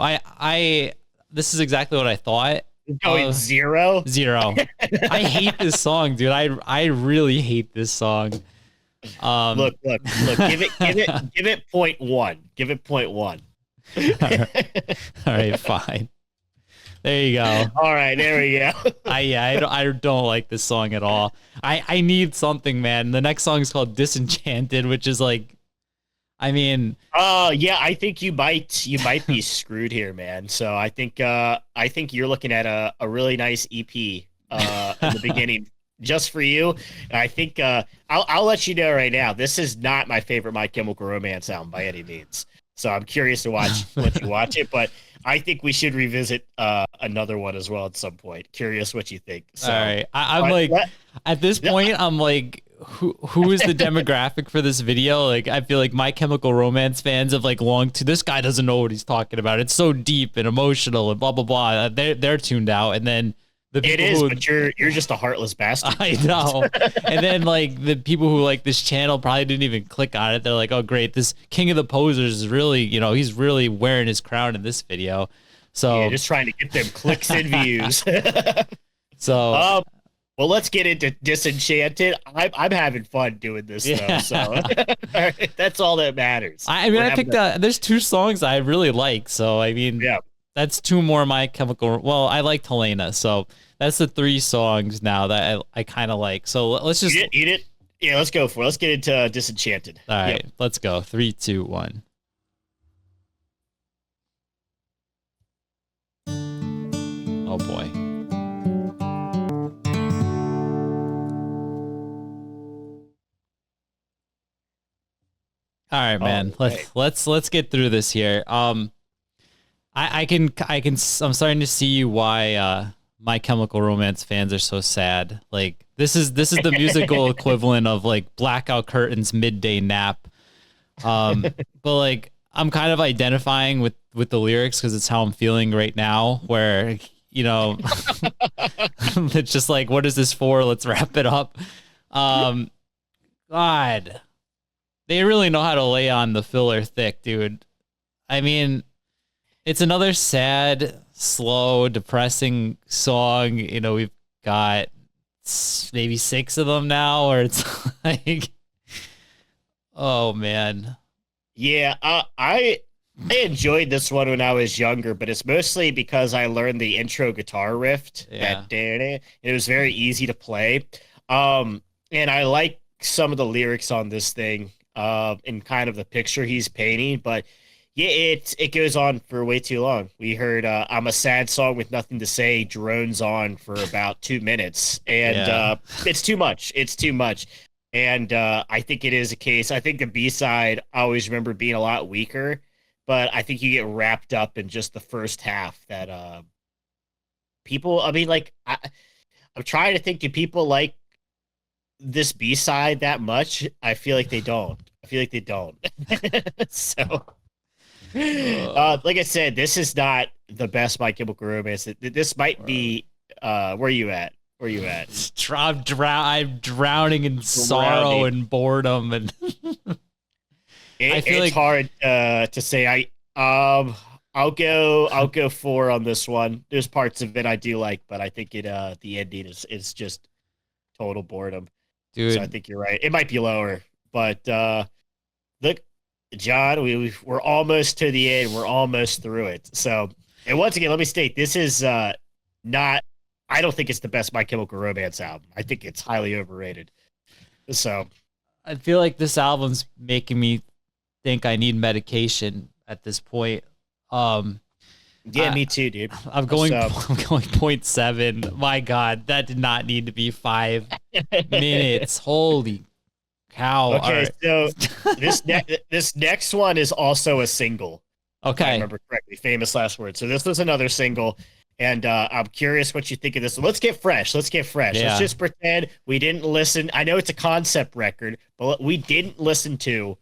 This is exactly what I thought. Going 0. 0. I hate this song, dude. I really hate this song. Look. Give it 0.1. Give it 0.1. All right, fine. There you go. All right, there we go. I don't like this song at all. I need something, man. The next song is called Disenchanted, which is like, I mean, yeah, I think you might be screwed here, man. So I think you're looking at a really nice EP in the beginning just for you. And I think I'll let you know right now. This is not my favorite My Chemical Romance album by any means. So I'm curious to let you watch it, but I think we should revisit another one as well at some point. Curious what you think. So, all right. I'm like, at this point, I'm like, who is the demographic for this video? Like, I feel like My Chemical Romance fans have like long to this guy doesn't know what he's talking about. It's so deep and emotional and blah blah blah. They're tuned out, and then the people it is, who, but you're just a heartless bastard. I know. And then like the people who like this channel probably didn't even click on it. They're like, oh great, this King of the Posers is really, he's really wearing his crown in this video. So Yeah, just trying to get them clicks and views. so Well, let's get into Disenchanted. I'm having fun doing this Yeah. though, so that's all that matters. I mean, I picked there's 2 songs I really like. So I mean, Yeah. that's 2 more My Chemical. Well, I liked Helena, so that's the 3 songs now that I kind of like. So let's just Eat it. Yeah, let's go for it. Let's get into Disenchanted. all right. Yep. Let's go. 3, 2, 1. Oh boy. All right, man. right. Let's get through this here. I'm starting to see why My Chemical Romance fans are so sad. Like this is the musical equivalent of like Blackout Curtains Midday Nap. But like I'm kind of identifying with the lyrics because it's how I'm feeling right now. Where it's just like, what is this for? Let's wrap it up. God. They really know how to lay on the filler thick, dude. I mean, it's another sad, slow, depressing song. We've got maybe 6 of them now, or it's like, oh man. Yeah, I enjoyed this one when I was younger, but it's mostly because I learned the intro guitar riff. Yeah. It was very easy to play. And I like some of the lyrics on this thing, and kind of the picture he's painting, but yeah, it goes on for way too long. We heard "I'm a sad song with nothing to say" drones on for about 2 minutes, and Yeah. it's too much. It's too much, and I think it is a case. I think the B side I always remember being a lot weaker, but I think you get wrapped up in just the first half that people. I mean, like I'm trying to think. Do people like this B side that much? I feel like they don't. I feel like they don't. So. Like I said, this is not the best My Chemical Romance. This might be. Where you at? Where you at? I'm drowning in sorrow and boredom, and I feel it's like hard to say. I'll go 4 on this one. There's parts of it I do like, but I think the ending is just total boredom. dude. So I think you're right. It might be lower, but look, John, we're almost to the end. We're almost through it. So, and once again, let me state, this is not. I don't think it's the best My Chemical Romance album. I think it's highly overrated. So, I feel like this album's making me think I need medication at this point. yeah, me too, dude. I'm going. So- I'm going 0.7. My God, that did not need to be 5 minutes. Holy cow! Okay, All so this next one is also a single. If I okay. remember correctly, Famous Last Words. So this was another single, and I'm curious what you think of this. Let's get fresh. Let's get fresh. Yeah. Let's just pretend we didn't listen. I know it's a concept record, but we didn't listen to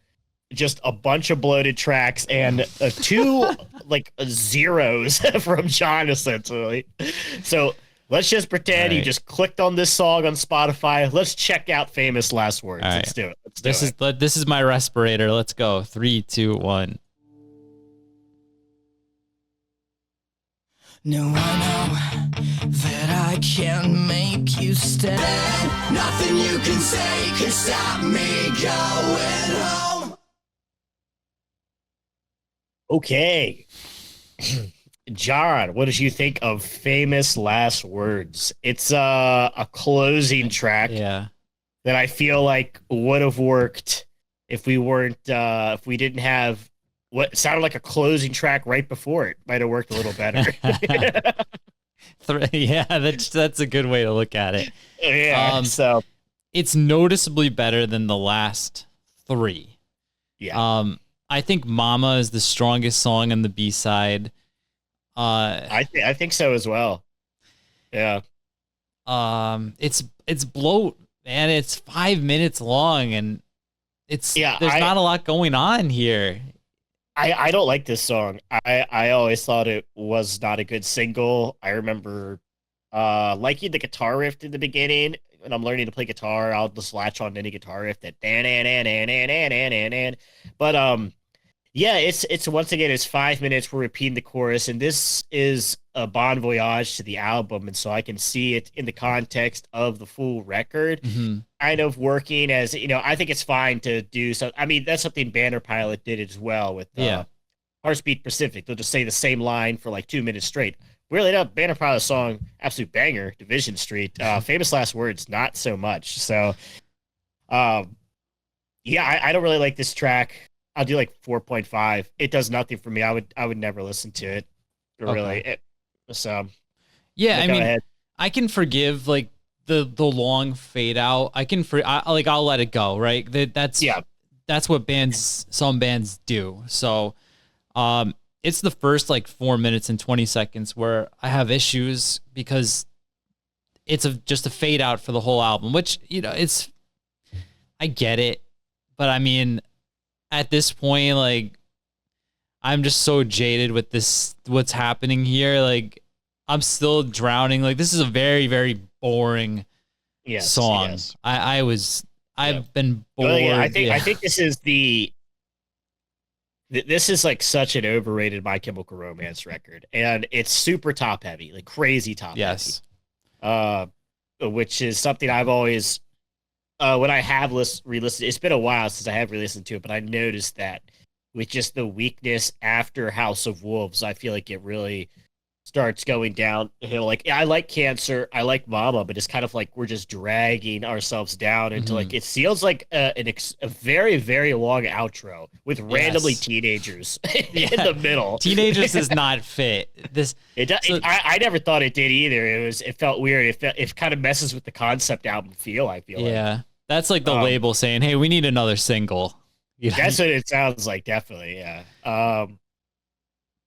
just a bunch of bloated tracks and 2 like zeros from John, essentially. So let's just pretend he Right. just clicked on this song on Spotify. Let's check out Famous Last Words. All Let's right. do it. Let's do it. This is my respirator. Let's go. 3, 2, 1. No, I know that I can make you stay. Nothing you can say can stop me going home. Okay. John, what did you think of Famous Last Words? It's a closing track Yeah. that I feel like would have worked if we didn't have what sounded like a closing track right before it. Might have worked a little better. Yeah, that's a good way to look at it. Yeah. So It's noticeably better than the last 3. yeah, I think Mama is the strongest song on the B-side. I think so as well. Yeah. It's bloat, man. It's 5 minutes long, and there's I- not a lot going on here. I don't like this song. I always thought it was not a good single. I remember liking the guitar riff in the beginning. When I'm learning to play guitar, I'll just latch on to any guitar riff that but yeah, it's once again it's 5 minutes. We're repeating the chorus, and this is a bon voyage to the album, and so I can see it in the context of the full record. Mhm. Kind of working as I think it's fine to do so. I mean, that's something Banner Pilot did as well with Yeah. Heartbeat Pacific. They'll just say the same line for like 2 minutes straight. Weirdly enough, Banner Pilot song, absolute banger, Division Street. Famous Last Words, not so much. So, yeah, I don't really like this track. I'll do like 4.5. It does nothing for me. I would never listen to it. Really. So Yeah, I go mean, ahead. I can forgive like the long fade out. I'll let it go, right? That's what some bands do. So, it's the first like 4 minutes and 20 seconds where I have issues because it's just a fade out for the whole album, which, I get it, but I mean, at this point, like, I'm just so jaded with what's happening here. Like, I'm still drowning. Like, this is a very, very boring song. Yes. I've been bored. Well, yeah, I think this is this is like such an overrated My Chemical Romance record, and it's super top heavy, like crazy top Yes. heavy. Which is something I've always when I have re-listened. It's been a while since I have re-listened to it, but I noticed that with just the weakness after House of Wolves, I feel like it really starts going downhill. Like I like Cancer, I like Mama, but it's kind of like we're just dragging ourselves down into like it feels like a very very long outro with randomly Yes. teenagers Yeah. in the middle. Teenagers does not fit this. It, does, So, I never thought it did either. It felt weird. It kind of messes with the concept album feel. I feel like. yeah, that's like the label saying, "Hey, we need another single." You know? That's what it sounds like. Definitely, yeah.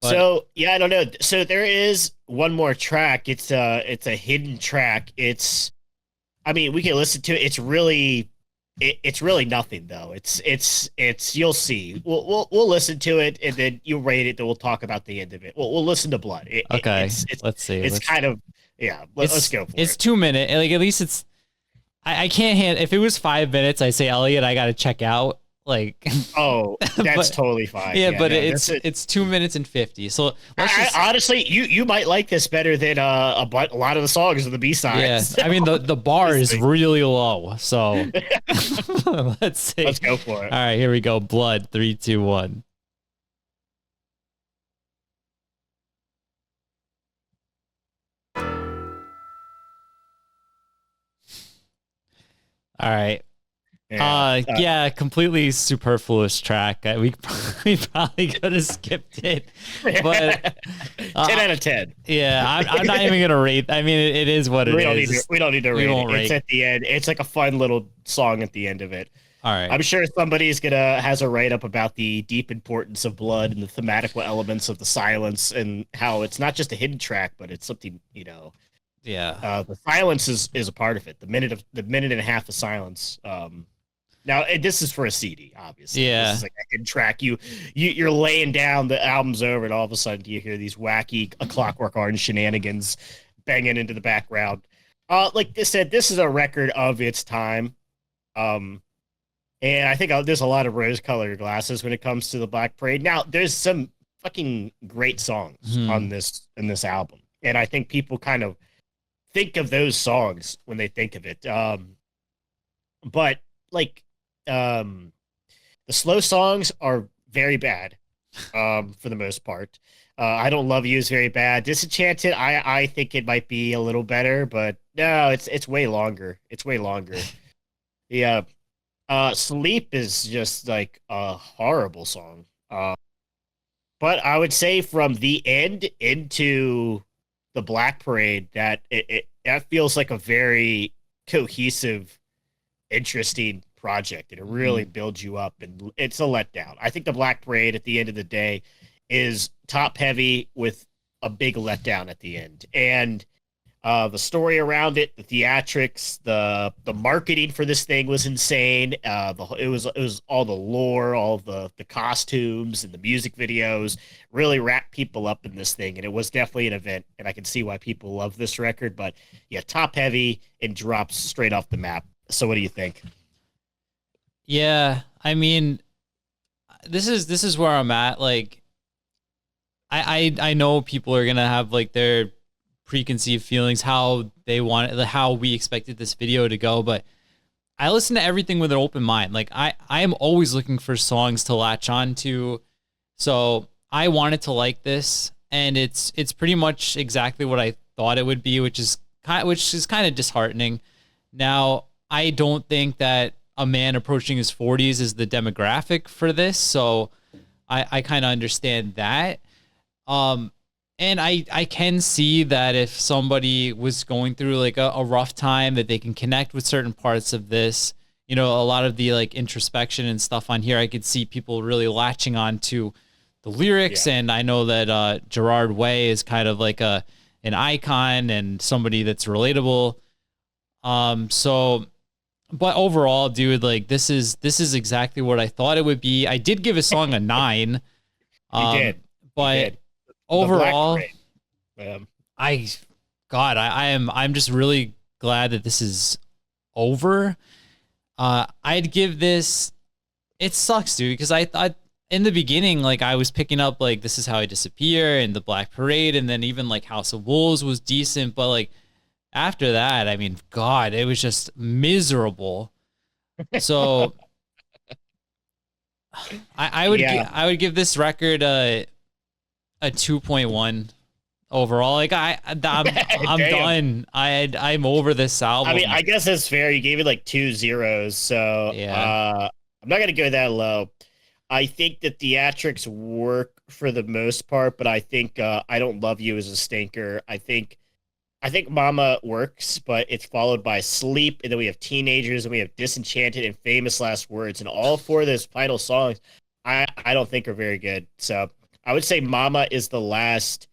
But- So yeah, I don't know. So there is one more track. It's a hidden track. I mean, we can listen to it. It's really nothing though. It's you'll see. We'll listen to it and then you rate it. Then we'll talk about the end of it. We'll listen to Blood. Okay, it's let's see. It's kind of yeah. Let's go for It's it. 2 minutes. Like at least it's. I can't hand. If it was 5 minutes, I say Elliot, I got to check out. Like, Oh, that's but- totally fine. yeah, but no, it's 2 minutes and 50. So let's just. honestly, you might like this better than a lot of the songs of the B sides. Yeah, I mean the bar is really low. So let's see. Let's go for it. All right, here we go. Blood. 3, 2, 1. All right. Yeah, completely superfluous track. We probably could have skipped it, but 10 out of 10. yeah, I'm not even gonna rate. I mean, it is what it is. We don't need to rate it. won't It's rate. at the end. It's like a fun little song at the end of it. All right. I'm sure somebody's gonna has a write up about the deep importance of Blood and the thematical elements of the silence and how it's not just a hidden track, but it's something Yeah. the silence is a part of it. The minute and a half of silence. Now this is for a CD, obviously. Yeah. This is like a hidden track. You're laying down, the album's over, and all of a sudden you hear these wacky A Clockwork Orange shenanigans banging into the background. Like I said, this is a record of its time. And I think there's a lot of rose-colored glasses when it comes to the Black Parade. Now, there's some fucking great songs on this album, and I think people kind of think of those songs when they think of it. But like, the slow songs are very bad, for the most part. I Don't Love You is very bad. Disenchanted, I think it might be a little better, but no, it's way longer. It's way longer. Yeah. Sleep is just like a horrible song. But I would say from the end into the Black Parade, that that feels like a very cohesive, interesting project, and it really builds you up, and it's a letdown. I think the Black Parade at the end of the day is top heavy with a big letdown at the end. And the story around it, the theatrics, the marketing for this thing was insane. It was all the lore, all the costumes and the music videos really wrapped people up in this thing, and it was definitely an event. And I can see why people love this record. But yeah, top heavy and drops straight off the map. So what do you think? Yeah, I mean, this is where I'm at. Like, I know people are gonna have like their preconceived feelings, how they want it, how we expected this video to go, but I listen to everything with an open mind. Like I am always looking for songs to latch on to, so I wanted to like this, and it's pretty much exactly what I thought it would be, which is kind of disheartening. Now, I don't think that a man approaching his 40s is the demographic for this, so I kind of understand that. And I can see that if somebody was going through like a rough time, that they can connect with certain parts of this. You know, a lot of the like introspection and stuff on here, I could see people really latching on to the lyrics. Yeah. And I know that Gerard Way is kind of like an icon and somebody that's relatable. So, but overall, dude, like this is exactly what I thought it would be. I did give a song a 9. You did. But you did. Overall, I'm just really glad that this is over. I'd give this. It sucks, dude, because I thought in the beginning, like I was picking up like This Is How I Disappear and the Black Parade, and then even like House of Wolves was decent, but like after that, I mean, God, it was just miserable. So I would give this record a 2.1 overall. Like I'm Damn. done. I'm over this album. I mean, I guess that's fair. You gave it like 2 zeros, so Yeah. I'm not gonna go that low. I think the theatrics work for the most part, but I think I Don't Love You is a stinker. I think Mama works, but it's followed by Sleep, and then we have Teenagers, and we have Disenchanted and Famous Last Words, and all four of those final songs I don't think are very good. So I would say Mama is the last,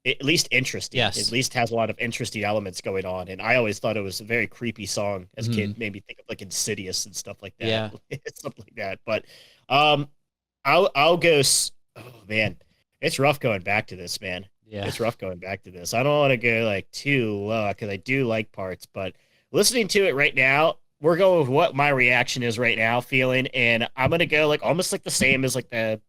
at least interesting. Yes. At least has a lot of interesting elements going on, and I always thought it was a very creepy song as a kid. Made me think of like Insidious and stuff like that. Yeah. Something like that. But um, I'll go. Oh man, it's rough going back to this, man. Yeah. It's rough going back to this. I don't want to go like too low because I do like parts, but listening to it right now, we're going with what my reaction is right now, feeling, and I'm gonna go like almost like the same as like the.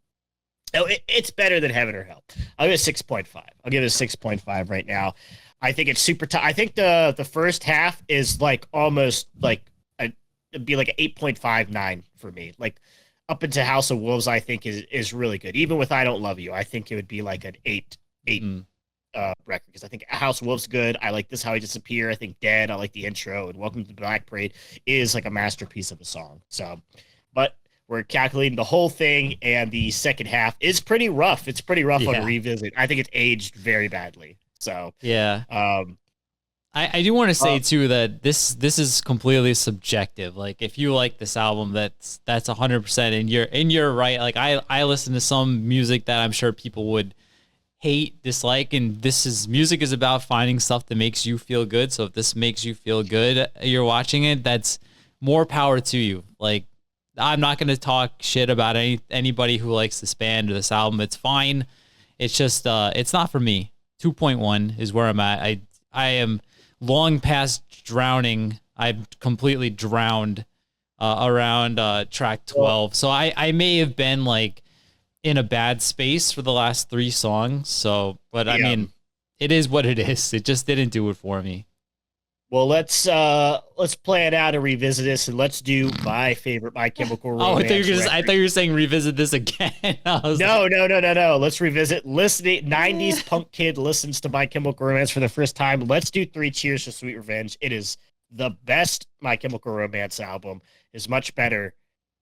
Oh, it's better than Heaven or Hell. I'll give it 6.5. I'll give it a 6.5 right now. I think it's super tough. I think the first half is like almost like it'd be like an 8.59 for me. Like up into House of Wolves, I think is really good. Even with I Don't Love You, I think it would be like an 8 record because I think House of Wolves good. I like This How I Disappear. I think Dead. I like the intro, and Welcome to the Black Parade is like a masterpiece of a song. So, but we're calculating the whole thing, and the second half is pretty rough. It's pretty rough on revisit. I think it's aged very badly. So yeah. I do want to say too that this is completely subjective. Like if you like this album, that's 100%, and you're right. Like I listen to some music that I'm sure people would hate, dislike, and music is about finding stuff that makes you feel good. So if this makes you feel good, you're watching it, that's more power to you. Like I'm not going to talk shit about anybody who likes this band or this album. It's fine. It's just it's not for me. 2.1 is where I'm at. I am long past drowning. I've completely drowned around track 12. So I may have been like in a bad space for the last 3 songs. So, but I mean, it is what it is. It just didn't do it for me. Well, let's plan out and revisit this, and let's do my favorite My Chemical Romance. I thought you were saying revisit this again. No. Let's revisit. Listening, 90s punk kid listens to My Chemical Romance for the first time. Let's do 3 Cheers for Sweet Revenge. It is the best My Chemical Romance album. Is much better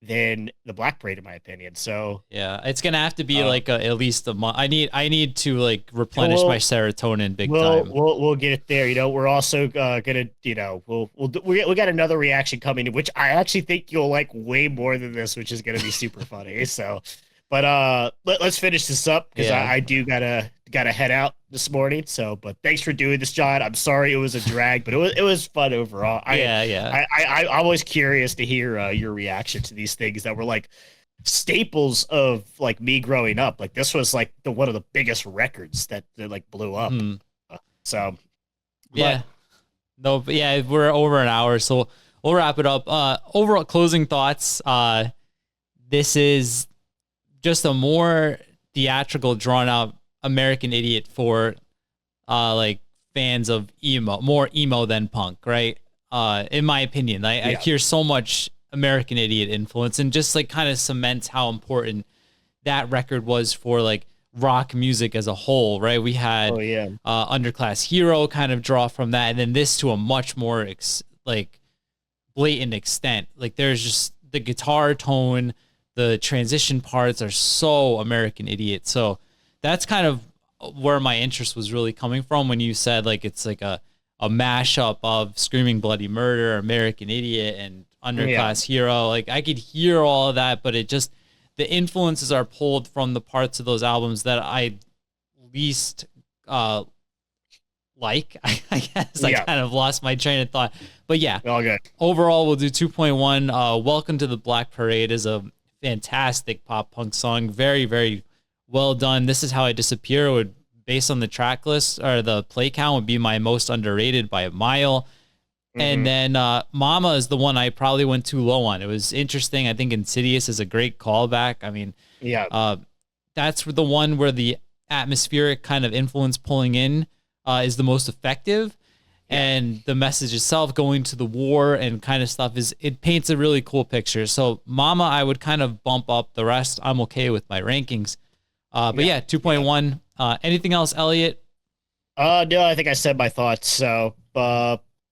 than the Black Parade, in my opinion. So yeah, it's gonna have to be like at least a month. I need to like replenish my serotonin big time. We'll get it there. You know, we're also gonna, you know, we got another reaction coming, which I actually think you'll like way more than this, which is gonna be super funny. So, but let's finish this up because I do gotta head out this morning. So, but thanks for doing this, John. I'm sorry it was a drag, but it was fun overall. I'm always curious to hear your reaction to these things that were like staples of like me growing up. Like this was like one of the biggest records that like blew up. So yeah, we're over an hour, so we'll wrap it up. Overall closing thoughts. This is just a more theatrical, drawn out American Idiot for like fans of emo, more emo than punk, right? In my opinion, I hear so much American Idiot influence, and just like kind of cements how important that record was for like rock music as a whole, right? We had Underclass Hero kind of draw from that, and then this to a much more like blatant extent. Like there's just the guitar tone, the transition parts are so American Idiot. So that's kind of where my interest was really coming from when you said like it's like a mashup of Screaming Bloody Murder, American Idiot, and Underclass Hero. Like I could hear all of that, but it just, the influences are pulled from the parts of those albums that I least like. I guess I kind of lost my train of thought. But yeah, all good. Overall, we'll do 2.1. Welcome to the Black Parade is a fantastic pop punk song. Very, very well done. This Is How I Disappear would, based on the track list or the play count, would be my most underrated by a mile. And then Mama is the one I probably went too low on. It was interesting. I think Insidious is a great callback. I mean, that's the one where the atmospheric kind of influence pulling in is the most effective. And the message itself, going to the war and kind of stuff, it paints a really cool picture. So Mama, I would kind of bump up. The rest, I'm okay with my rankings. But 2.1. Anything else, Elliot? No, I think I said my thoughts. So,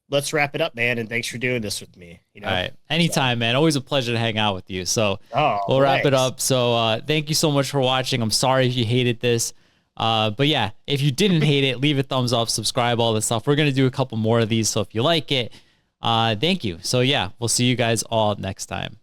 let's wrap it up, man. And thanks for doing this with me. All right. Anytime, man. Always a pleasure to hang out with you. So Oh, we'll wrap it thanks. up. So thank you so much for watching. I'm sorry if you hated this. But yeah, if you didn't hate it, leave a thumbs up, subscribe, all this stuff. We're going to do a couple more of these. So if you like it, thank you. So yeah, we'll see you guys all next time.